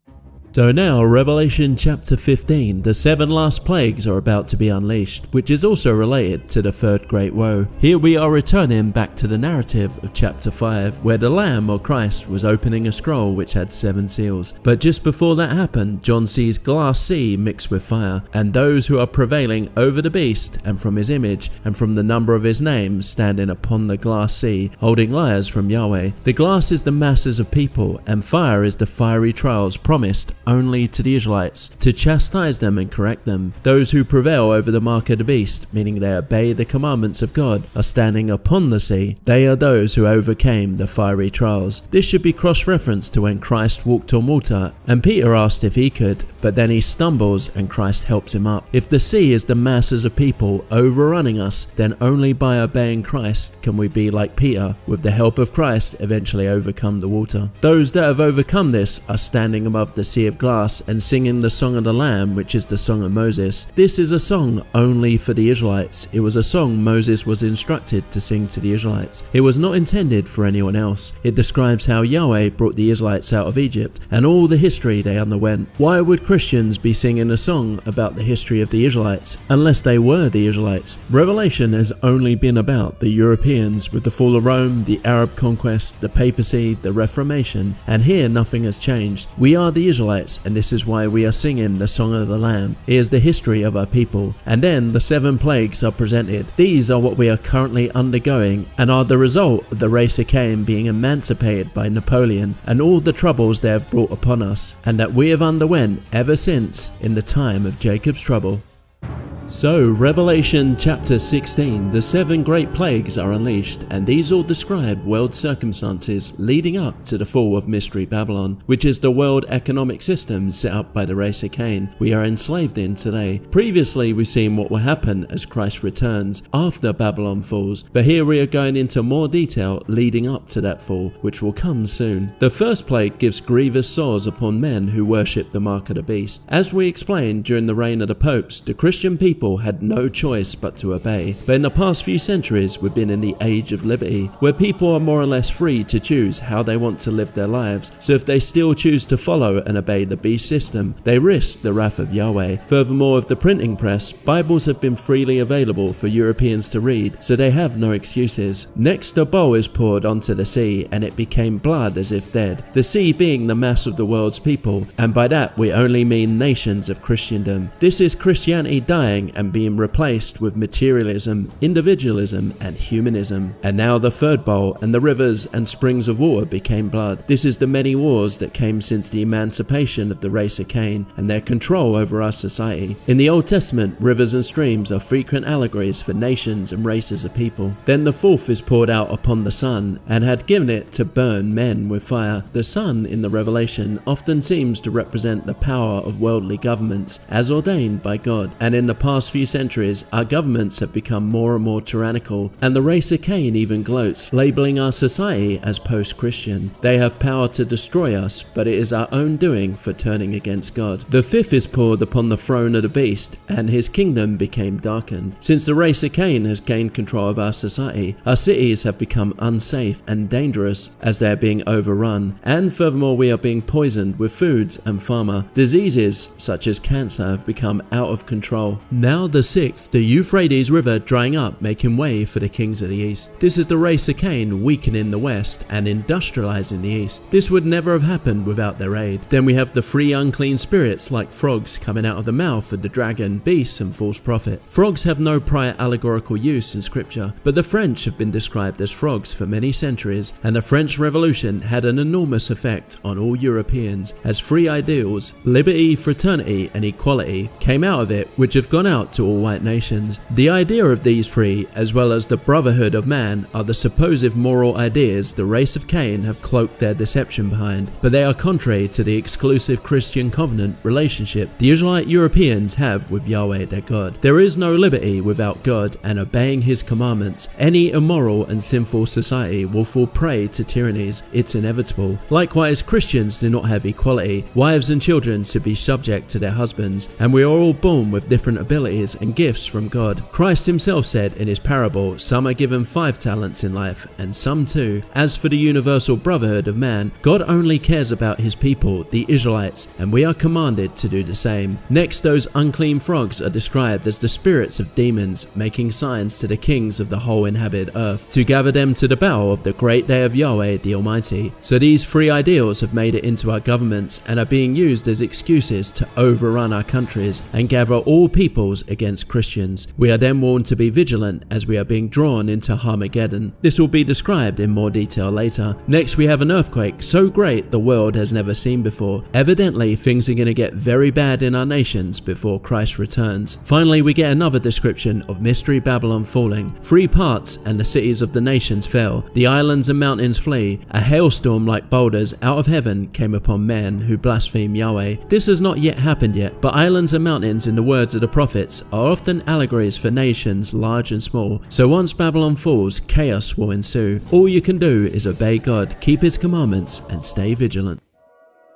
So now, Revelation chapter 15, the 7 last plagues are about to be unleashed, which is also related to the third great woe. Here we are returning back to the narrative of chapter 5, where the Lamb or Christ was opening a scroll which had 7 seals. But just before that happened, John sees glass sea mixed with fire, and those who are prevailing over the beast, and from his image, and from the number of his name, standing upon the glass sea, holding lyres from Yahweh. The glass is the masses of people, and fire is the fiery trials promised only to the Israelites, to chastise them and correct them. Those who prevail over the mark of the beast, meaning they obey the commandments of God, are standing upon the sea. They are those who overcame the fiery trials. This should be cross-referenced to when Christ walked on water, and Peter asked if he could, but then he stumbles and Christ helps him up. If the sea is the masses of people overrunning us, then only by obeying Christ can we be like Peter, with the help of Christ eventually overcome the water. Those that have overcome this are standing above the sea of glass and singing the song of the Lamb, which is the song of Moses. This is a song only for the Israelites. It was a song Moses was instructed to sing to the Israelites. It was not intended for anyone else. It describes how Yahweh brought the Israelites out of Egypt and all the history they underwent. Why would Christians be singing a song about the history of the Israelites unless they were the Israelites? Revelation has only been about the Europeans with the fall of Rome, the Arab conquest, the papacy, the Reformation, and here nothing has changed. We are the Israelites, and this is why we are singing the song of the Lamb. It is the history of our people. And then the 7 plagues are presented. These are what we are currently undergoing and are the result of the race of Cain being emancipated by Napoleon and all the troubles they have brought upon us, and that we have underwent ever since in the time of Jacob's trouble. So, Revelation chapter 16, the 7 great plagues are unleashed, and these all describe world circumstances leading up to the fall of Mystery Babylon, which is the world economic system set up by the race of Cain we are enslaved in today. Previously, we've seen what will happen as Christ returns after Babylon falls, but here we are going into more detail leading up to that fall, which will come soon. The first plague gives grievous sores upon men who worship the mark of the beast. As we explained during the reign of the popes, the Christian people had no choice but to obey. But in the past few centuries, we've been in the age of liberty, where people are more or less free to choose how they want to live their lives. So if they still choose to follow and obey the beast system, they risk the wrath of Yahweh. Furthermore, with the printing press, Bibles have been freely available for Europeans to read, so they have no excuses. Next, a bowl is poured onto the sea, and it became blood as if dead. The sea being the mass of the world's people, and by that we only mean nations of Christendom. This is Christianity dying disappearing and being replaced with materialism, individualism, and humanism. And now the third bowl, and the rivers and springs of water became blood. This is the many wars that came since the emancipation of the race of Cain and their control over our society. In the Old Testament, rivers and streams are frequent allegories for nations and races of people. Then the fourth is poured out upon the sun, and had given it to burn men with fire. The sun in the Revelation often seems to represent the power of worldly governments as ordained by God, and in the past few centuries our governments have become more and more tyrannical, and the race of Cain even gloats, labeling our society as post-Christian. They have power to destroy us, but it is our own doing for turning against God. The fifth is poured upon the throne of the beast, and his kingdom became darkened. Since the race of Cain has gained control of our society, our cities have become unsafe and dangerous as they are being overrun, and furthermore we are being poisoned with foods and pharma. Diseases such as cancer have become out of control. Now the sixth, the Euphrates River drying up, making way for the kings of the east. This is the race of Cain weakening the west and industrializing the east. This would never have happened without their aid. Then we have the three unclean spirits like frogs coming out of the mouth of the dragon, beast, and false prophet. Frogs have no prior allegorical use in scripture, but the French have been described as frogs for many centuries, and the French Revolution had an enormous effect on all Europeans, as three ideals, liberty, fraternity, and equality, came out of it, which have gone out to all white nations. The idea of these three, as well as the brotherhood of man, are the supposed moral ideas the race of Cain have cloaked their deception behind, but they are contrary to the exclusive Christian covenant relationship the Israelite Europeans have with Yahweh their God. There is no liberty without God and obeying his commandments. Any immoral and sinful society will fall prey to tyrannies. It's inevitable. Likewise, Christians do not have equality. Wives and children should be subject to their husbands, and we are all born with different abilities and gifts from God. Christ himself said in his parable, some are given 5 talents in life, and some 2. As for the universal brotherhood of man, God only cares about his people, the Israelites, and we are commanded to do the same. Next, those unclean frogs are described as the spirits of demons, making signs to the kings of the whole inhabited earth, to gather them to the bow of the great day of Yahweh the Almighty. So these three ideals have made it into our governments and are being used as excuses to overrun our countries and gather all peoples against Christians. We are then warned to be vigilant as we are being drawn into Armageddon. This will be described in more detail later. Next, we have an earthquake so great the world has never seen before. Evidently, things are going to get very bad in our nations before Christ returns. Finally, we get another description of Mystery Babylon falling. 3 parts and the cities of the nations fell. The islands and mountains flee. A hailstorm like boulders out of heaven came upon men who blaspheme Yahweh. This has not yet happened yet, but islands and mountains, in the words of the prophets, are often allegories for nations large and small. So once Babylon falls, chaos will ensue. All you can do is obey God, keep his commandments, and stay vigilant.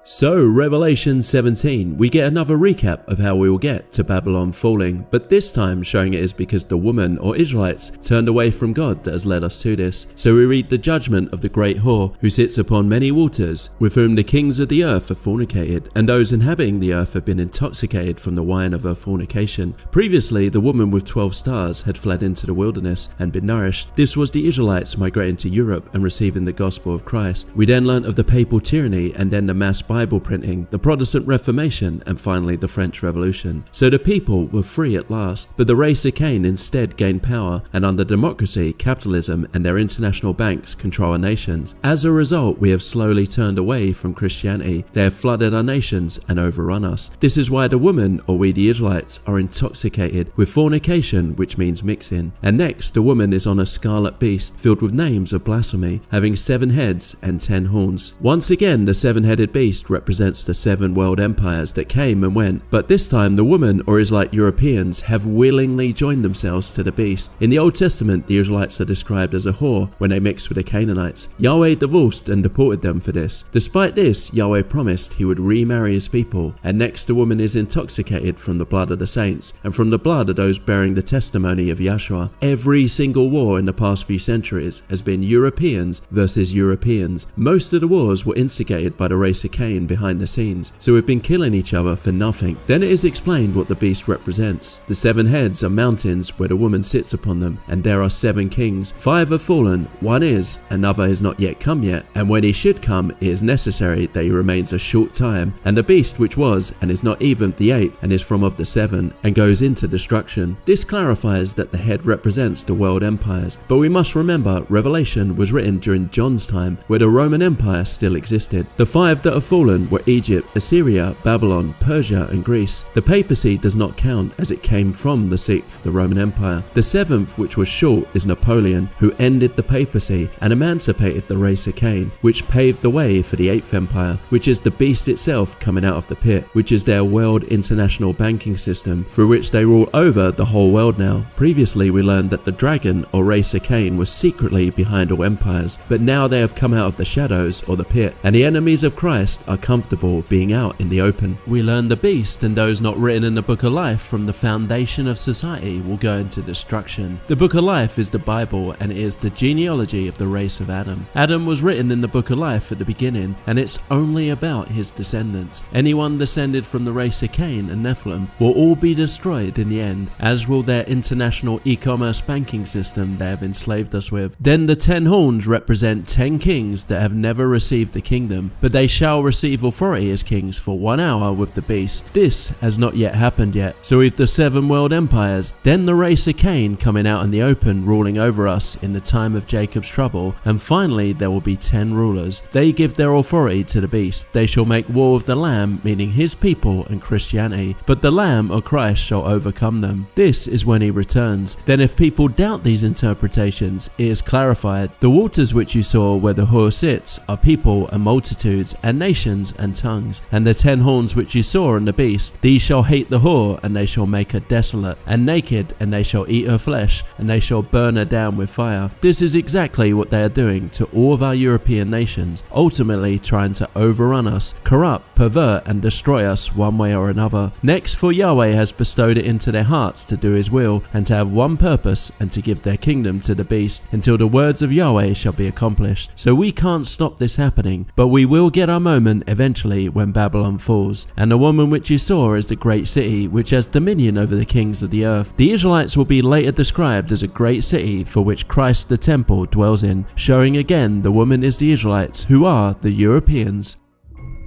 So, Revelation 17, we get another recap of how we will get to Babylon falling, but this time showing it is because the woman or Israelites turned away from God that has led us to this. So we read the judgment of the great whore, who sits upon many waters, with whom the kings of the earth have fornicated, and those inhabiting the earth have been intoxicated from the wine of her fornication. Previously, the woman with 12 stars had fled into the wilderness and been nourished. This was the Israelites migrating to Europe and receiving the gospel of Christ. We then learnt of the papal tyranny and then the mass Bible printing, the Protestant Reformation, and finally the French Revolution. So the people were free at last, but the race of Cain instead gained power, and under democracy, capitalism, and their international banks control our nations. As a result, we have slowly turned away from Christianity. They have flooded our nations and overrun us. This is why the woman, or we the Israelites, are intoxicated with fornication, which means mixing. And next, the woman is on a scarlet beast filled with names of blasphemy, having 7 heads and 10 horns. Once again, the 7-headed beast represents the 7 world empires that came and went, but this time the woman, or Israelite Europeans, have willingly joined themselves to the beast. In the Old Testament, the Israelites are described as a whore when they mixed with the Canaanites. Yahweh divorced and deported them for this. Despite this, Yahweh promised he would remarry his people, and next the woman is intoxicated from the blood of the saints and from the blood of those bearing the testimony of Yahshua. Every single war in the past few centuries has been Europeans versus Europeans. Most of the wars were instigated by the race of Cain gain behind the scenes, so we've been killing each other for nothing. Then it is explained what the beast represents. The 7 heads are mountains where the woman sits upon them, and there are 7 kings. 5 have fallen, 1 is, another has not yet come yet, and when he should come, it is necessary that he remains a short time. And the beast which was, and is not even the 8th, and is from of the 7, and goes into destruction. This clarifies that the head represents the world empires, but we must remember Revelation was written during John's time, where the Roman Empire still existed. The 5 that have fallen were Egypt, Assyria, Babylon, Persia, and Greece. The papacy does not count, as it came from the 6th, the Roman Empire. The 7th, which was short, is Napoleon, who ended the papacy and emancipated the race of Cain, which paved the way for the 8th Empire, which is the beast itself coming out of the pit, which is their world international banking system, through which they rule over the whole world now. Previously we learned that the dragon, or race of Cain, was secretly behind all empires, but now they have come out of the shadows, or the pit, and the enemies of Christ are comfortable being out in the open. We learn the beast and those not written in the book of life from the foundation of society will go into destruction. The book of life is the Bible, and it is the genealogy of the race of Adam. Adam was written in the book of life at the beginning, and it's only about his descendants. Anyone descended from the race of Cain and Nephilim will all be destroyed in the end, as will their international e-commerce banking system they have enslaved us with. Then the 10 horns represent 10 kings that have never received the kingdom, but they shall receive authority as kings for 1 hour with the beast. This has not yet happened yet. So with the 7 world empires, then the race of Cain coming out in the open, ruling over us in the time of Jacob's trouble, and finally there will be 10 rulers. They give their authority to the beast. They shall make war with the Lamb, meaning his people and Christianity, but the Lamb or Christ shall overcome them. This is when he returns. Then if people doubt these interpretations, it is clarified. The waters which you saw where the whore sits are people and multitudes and nations and tongues. And the 10 horns which you saw in the beast, these shall hate the whore, and they shall make her desolate and naked, and they shall eat her flesh, and they shall burn her down with fire. This is exactly what they are doing to all of our European nations, ultimately trying to overrun us, corrupt, pervert, and destroy us one way or another. Next, for Yahweh has bestowed it into their hearts to do his will, and to have one purpose, and to give their kingdom to the beast, until the words of Yahweh shall be accomplished. So we can't stop this happening, but we will get our moment eventually when Babylon falls. And the woman which you saw is the great city, which has dominion over the kings of the earth. The Israelites will be later described as a great city for which Christ the temple dwells in, showing again the woman is the Israelites, who are the Europeans.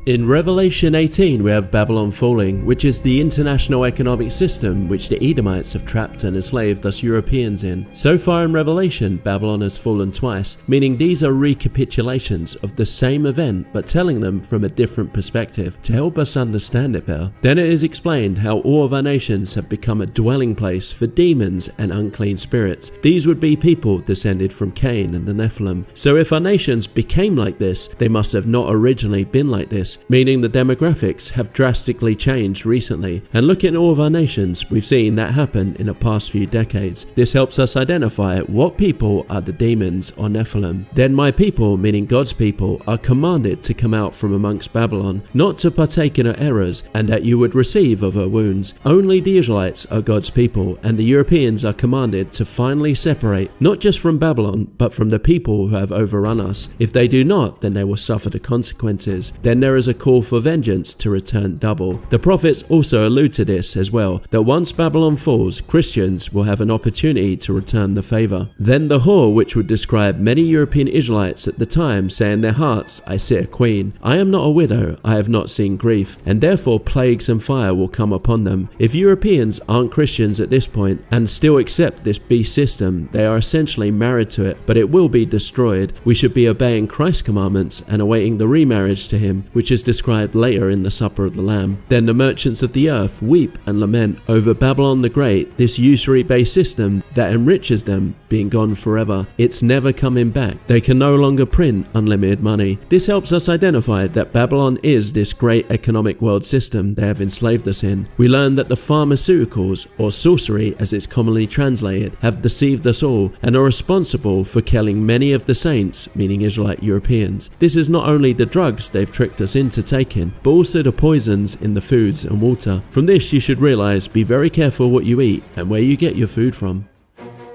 In Revelation 18 we have Babylon falling, which is the international economic system which the Edomites have trapped and enslaved us Europeans in. So far in Revelation, Babylon has fallen twice, meaning these are recapitulations of the same event but telling them from a different perspective to help us understand it better. Then it is explained how all of our nations have become a dwelling place for demons and unclean spirits. These would be people descended from Cain and the Nephilim. So if our nations became like this, they must have not originally been like this, meaning the demographics have drastically changed recently. And looking at all of our nations, we've seen that happen in the past few decades. This helps us identify what people are the demons or Nephilim. Then my people, meaning God's people, are commanded to come out from amongst Babylon, not to partake in her errors, and that you would receive of her wounds. Only the Israelites are God's people, and the Europeans are commanded to finally separate, not just from Babylon, but from the people who have overrun us. If they do not, then they will suffer the consequences. Then there is a call for vengeance to return double. The prophets also allude to this as well, that once Babylon falls, Christians will have an opportunity to return the favor. Then the whore, which would describe many European Israelites at the time, say in their hearts, I see a queen. I am not a widow, I have not seen grief, and therefore plagues and fire will come upon them. If Europeans aren't Christians at this point and still accept this beast system, they are essentially married to it, but it will be destroyed. We should be obeying Christ's commandments and awaiting the remarriage to him, which is described later in the Supper of the Lamb. Then the merchants of the earth weep and lament over Babylon the Great, this usury-based system that enriches them, being gone forever. It's never coming back. They can no longer print unlimited money. This helps us identify that Babylon is this great economic world system they have enslaved us in. We learn that the pharmaceuticals, or sorcery as it's commonly translated, have deceived us all and are responsible for killing many of the saints, meaning Israelite Europeans. This is not only the drugs they've tricked us into taking, but also the poisons in the foods and water. From this you should realize, be very careful what you eat and where you get your food from.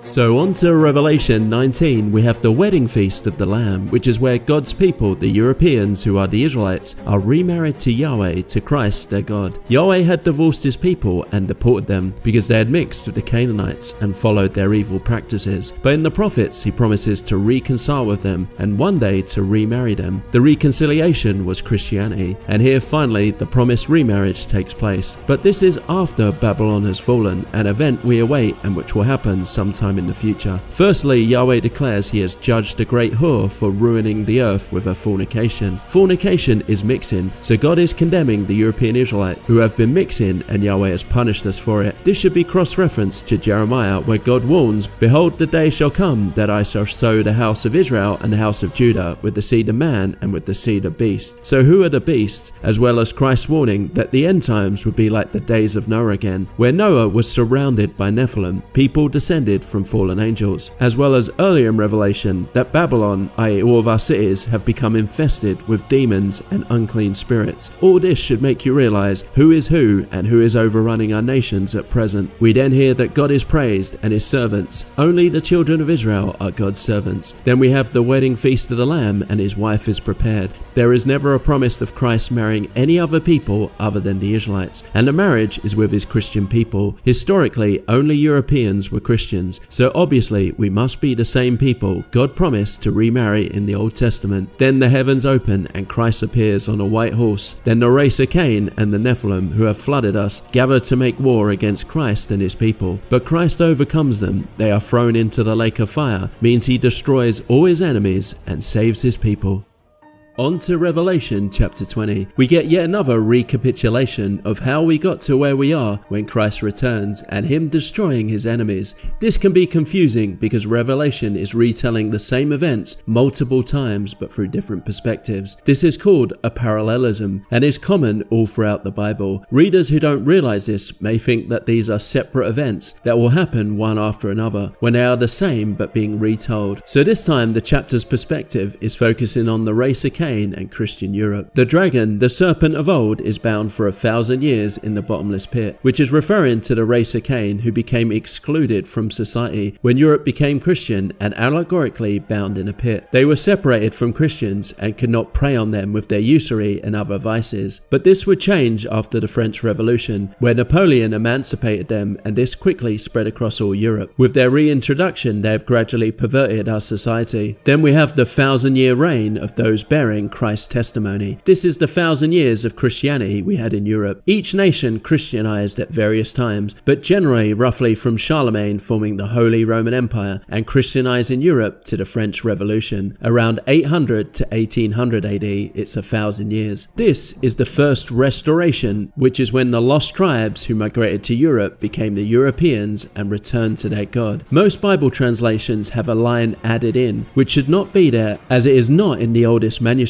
So on to Revelation 19, we have the wedding feast of the Lamb, which is where God's people, the Europeans who are the Israelites, are remarried to Yahweh, to Christ their God. Yahweh had divorced his people and deported them because they had mixed with the Canaanites and followed their evil practices. But in the prophets he promises to reconcile with them and one day to remarry them. The reconciliation was Christianity, and here finally the promised remarriage takes place. But this is after Babylon has fallen, an event we await and which will happen sometime in the future. Firstly, Yahweh declares he has judged the great whore for ruining the earth with her fornication. Fornication is mixing, so God is condemning the European Israelites who have been mixing, and Yahweh has punished us for it. This should be cross-referenced to Jeremiah, where God warns, "Behold, the day shall come that I shall sow the house of Israel and the house of Judah with the seed of man and with the seed of beast." So who are the beasts? As well as Christ's warning that the end times would be like the days of Noah again, where Noah was surrounded by Nephilim, people descended from fallen angels, as well as earlier in Revelation that Babylon, i.e. all of our cities, have become infested with demons and unclean spirits. All this should make you realize who is who and who is overrunning our nations at present. We then hear that God is praised and his servants. Only the children of Israel are God's servants. Then we have the wedding feast of the Lamb and his wife is prepared. There is never a promise of Christ marrying any other people other than the Israelites, and the marriage is with his Christian people. Historically, only Europeans were Christians, so obviously we must be the same people God promised to remarry in the Old Testament. Then the heavens open and Christ appears on a white horse. Then the race of Cain and the Nephilim who have flooded us gather to make war against Christ and his people. But Christ overcomes them. They are thrown into the lake of fire, means he destroys all his enemies and saves his people. On to Revelation chapter 20. We get yet another recapitulation of how we got to where we are when Christ returns and him destroying his enemies. This can be confusing because Revelation is retelling the same events multiple times but through different perspectives. This is called a parallelism and is common all throughout the Bible. Readers who don't realize this may think that these are separate events that will happen one after another when they are the same but being retold. So this time the chapter's perspective is focusing on the race of Cain and Christian Europe. The dragon, the serpent of old, is bound for 1,000 years in the bottomless pit, which is referring to the race of Cain who became excluded from society when Europe became Christian and allegorically bound in a pit. They were separated from Christians and could not prey on them with their usury and other vices. But this would change after the French Revolution, where Napoleon emancipated them, and this quickly spread across all Europe. With their reintroduction, they have gradually perverted our society. Then we have the 1,000-year reign of those bearing Christ's testimony. This is the 1,000 years of Christianity we had in Europe. Each nation Christianized at various times, but generally roughly from Charlemagne forming the Holy Roman Empire and Christianizing Europe to the French Revolution. Around 800 to 1800 AD, it's 1,000 years. This is the first restoration, which is when the lost tribes who migrated to Europe became the Europeans and returned to their God. Most Bible translations have a line added in, which should not be there as it is not in the oldest manuscripts.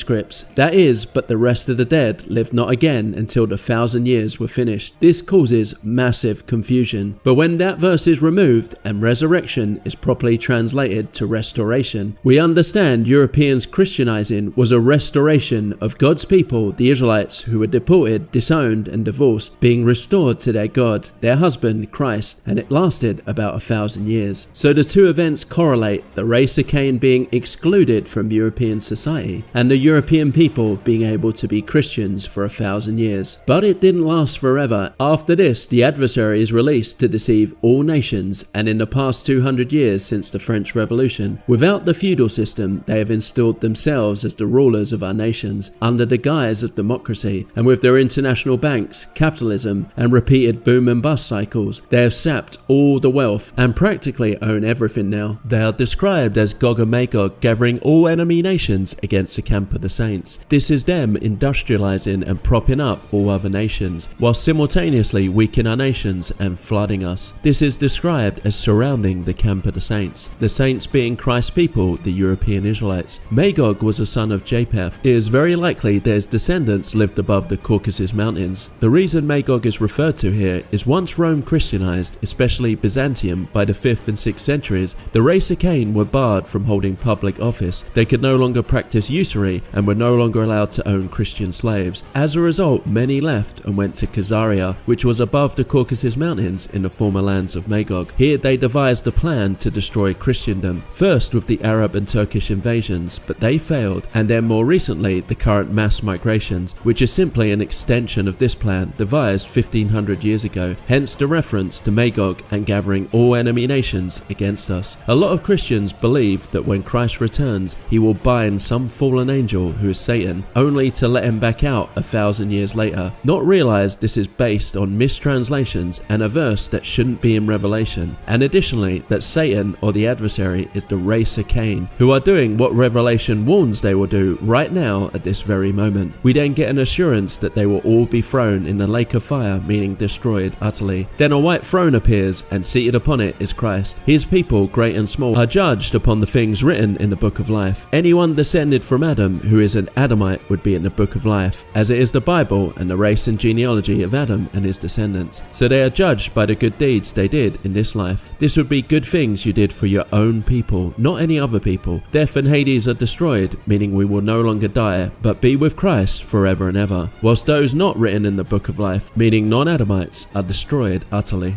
That is, but the rest of the dead lived not again until the 1,000 years were finished. This causes massive confusion. But when that verse is removed and resurrection is properly translated to restoration, we understand Europeans Christianizing was a restoration of God's people, the Israelites, who were deported, disowned and divorced, being restored to their God, their husband Christ, and it lasted about 1,000 years. So the two events correlate, the race of Cain being excluded from European society and the European people being able to be Christians for 1,000 years. But it didn't last forever. After this, the adversary is released to deceive all nations, and in the past 200 years since the French Revolution, without the feudal system, they have installed themselves as the rulers of our nations under the guise of democracy, and with their international banks, capitalism, and repeated boom and bust cycles, they have sapped all the wealth and practically own everything now. They are described as Gog and Magog, gathering all enemy nations against the camp of the saints. This is them industrializing and propping up all other nations, while simultaneously weakening our nations and flooding us. This is described as surrounding the camp of the saints being Christ's people, the European Israelites. Magog was a son of Japheth. It is very likely that his descendants lived above the Caucasus Mountains. The reason Magog is referred to here is once Rome Christianized, especially Byzantium, by the 5th and 6th centuries, the race of Cain were barred from holding public office. They could no longer practice usury slavery and were no longer allowed to own Christian slaves. As a result, many left and went to Khazaria, which was above the Caucasus Mountains in the former lands of Magog. Here they devised a plan to destroy Christendom, first with the Arab and Turkish invasions, but they failed, and then more recently the current mass migrations, which is simply an extension of this plan devised 1500 years ago, hence the reference to Magog and gathering all enemy nations against us. A lot of Christians believe that when Christ returns, he will bind some fallen angel who is Satan, only to let him back out 1,000 years later. Not realize this is based on mistranslations and a verse that shouldn't be in Revelation, and additionally that Satan, or the adversary, is the race of Cain, who are doing what Revelation warns they will do right now at this very moment. We then get an assurance that they will all be thrown in the lake of fire, meaning destroyed utterly. Then a white throne appears, and seated upon it is Christ. His people, great and small, are judged upon the things written in the book of life. Anyone descended from Adam who is an Adamite would be in the book of life, as it is the Bible and the race and genealogy of Adam and his descendants. So they are judged by the good deeds they did in this life. This would be good things you did for your own people, not any other people. Death and Hades are destroyed, meaning we will no longer die, but be with Christ forever and ever, whilst those not written in the book of life, meaning non-Adamites, are destroyed utterly.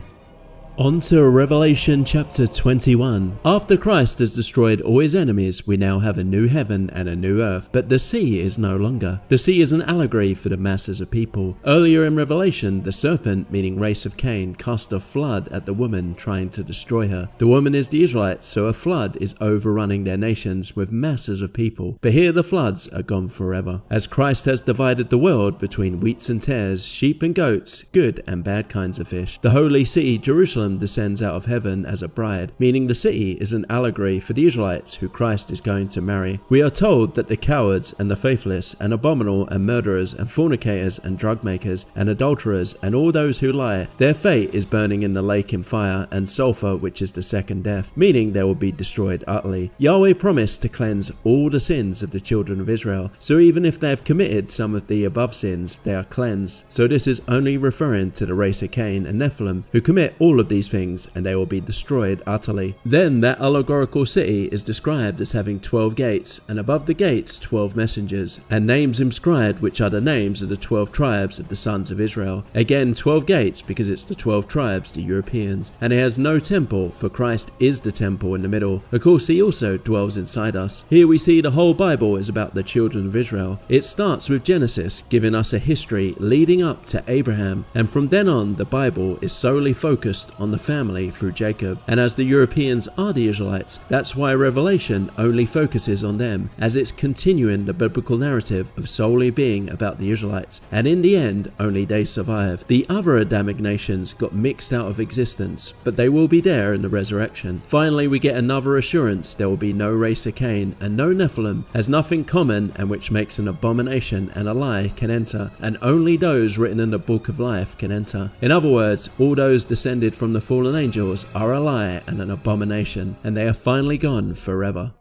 On to Revelation chapter 21. After Christ has destroyed all his enemies, we now have a new heaven and a new earth, but the sea is no longer. The sea is an allegory for the masses of people. Earlier in Revelation, the serpent, meaning race of Cain, cast a flood at the woman, trying to destroy her. The woman is the Israelites, so a flood is overrunning their nations with masses of people. But here the floods are gone forever, as Christ has divided the world between wheats and tares, sheep and goats, good and bad kinds of fish. The holy city, Jerusalem, descends out of heaven as a bride, meaning the city is an allegory for the Israelites who Christ is going to marry. We are told that the cowards and the faithless and abominable and murderers and fornicators and drug makers and adulterers and all those who lie, their fate is burning in the lake in fire and sulfur, which is the second death, meaning they will be destroyed utterly. Yahweh promised to cleanse all the sins of the children of Israel, so even if they have committed some of the above sins, they are cleansed. So this is only referring to the race of Cain and Nephilim, who commit all of these things, and they will be destroyed utterly. Then that allegorical city is described as having 12 gates, and above the gates 12 messengers, and names inscribed, which are the names of the 12 tribes of the sons of Israel. Again 12 gates, because it's the 12 tribes, the Europeans, and it has no temple, for Christ is the temple in the middle. Of course he also dwells inside us. Here we see the whole Bible is about the children of Israel. It starts with Genesis, giving us a history leading up to Abraham, and from then on the Bible is solely focused on the family through Jacob. And as the Europeans are the Israelites, that's why Revelation only focuses on them, as it's continuing the biblical narrative of solely being about the Israelites, and in the end only they survive. The other Adamic nations got mixed out of existence, but they will be there in the resurrection. Finally we get another assurance: there will be no race of Cain and no Nephilim, as nothing common and which makes an abomination and a lie can enter, and only those written in the book of life can enter. In other words, all those descended from the fallen angels are a lie and an abomination, and they are finally gone forever.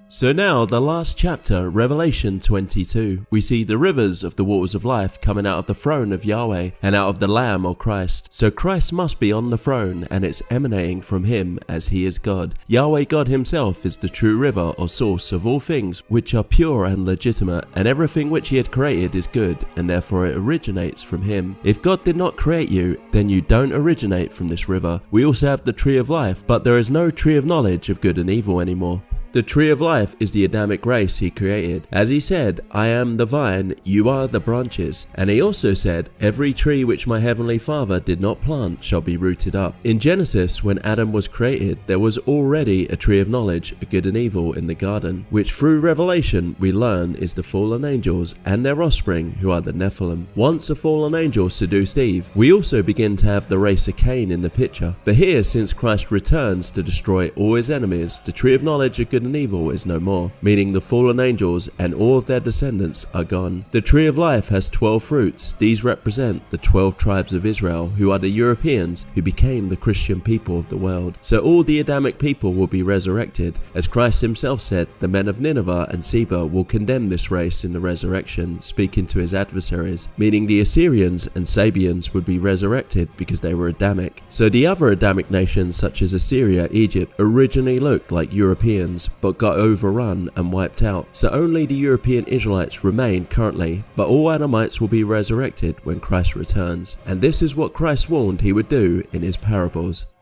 So now the last chapter, Revelation 22. We see the rivers of the waters of life coming out of the throne of Yahweh and out of the Lamb or Christ. So Christ must be on the throne, and it's emanating from him as he is God. Yahweh God himself is the true river or source of all things which are pure and legitimate, and everything which he had created is good, and therefore it originates from him. If God did not create you, then you don't originate from this river. We also have the tree of life, but there is no tree of knowledge of good and evil anymore. The tree of life is the Adamic race he created. As he said, I am the vine, you are the branches. And he also said, every tree which my heavenly Father did not plant shall be rooted up. In Genesis, when Adam was created, there was already a tree of knowledge of good and evil in the garden, which through Revelation we learn is the fallen angels and their offspring, who are the Nephilim. Once a fallen angel seduced Eve, we also begin to have the race of Cain in the picture. But here, since Christ returns to destroy all his enemies, the tree of knowledge of good and evil is no more, meaning the fallen angels and all of their descendants are gone. The tree of life has 12 fruits. These represent the 12 tribes of Israel, who are the Europeans who became the Christian people of the world. So all the Adamic people will be resurrected. As Christ himself said, the men of Nineveh and Seba will condemn this race in the resurrection, speaking to his adversaries, meaning the Assyrians and Sabians would be resurrected because they were Adamic. So the other Adamic nations such as Assyria, Egypt, originally looked like Europeans Israelites, but got overrun and wiped out. So only the European Israelites remain currently, but all Adamites will be resurrected when Christ returns. And this is what Christ warned he would do in his parables.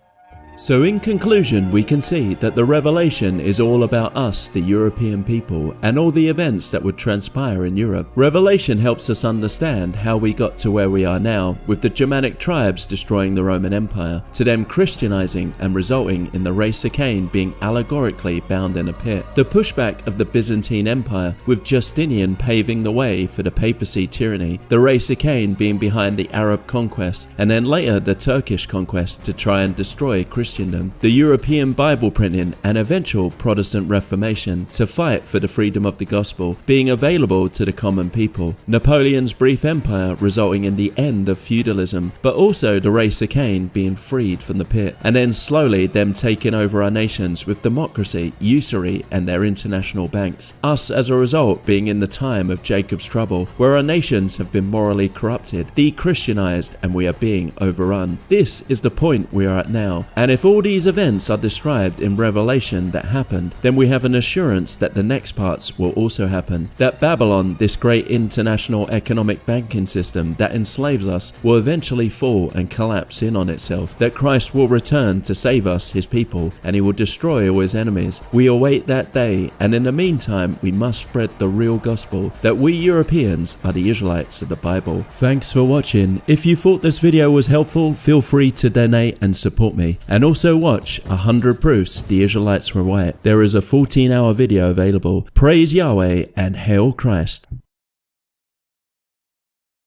So in conclusion, we can see that the revelation is all about us, the European people, and all the events that would transpire in Europe. Revelation helps us understand how we got to where we are now, with the Germanic tribes destroying the Roman Empire, to them Christianizing and resulting in the race of Cain being allegorically bound in a pit. The pushback of the Byzantine Empire, with Justinian paving the way for the papacy tyranny, the race of Cain being behind the Arab conquest, and then later the Turkish conquest to try and destroy Christianity. The European Bible printing and eventual Protestant Reformation to fight for the freedom of the gospel being available to the common people, Napoleon's brief empire resulting in the end of feudalism, but also the race of Cain being freed from the pit, and then slowly them taking over our nations with democracy, usury and their international banks. Us as a result being in the time of Jacob's trouble, where our nations have been morally corrupted, de-Christianized, and we are being overrun. This is the point we are at now, and if all these events are described in Revelation that happened, then we have an assurance that the next parts will also happen. That Babylon, this great international economic banking system that enslaves us, will eventually fall and collapse in on itself. That Christ will return to save us, his people, and he will destroy all his enemies. We await that day, and in the meantime, we must spread the real gospel that we Europeans are the Israelites of the Bible. Thanks for watching. If you thought this video was helpful, feel free to donate and support me. And also watch 100 Proofs the Israelites Were White. There is a 14-hour video available. Praise Yahweh and Hail Christ.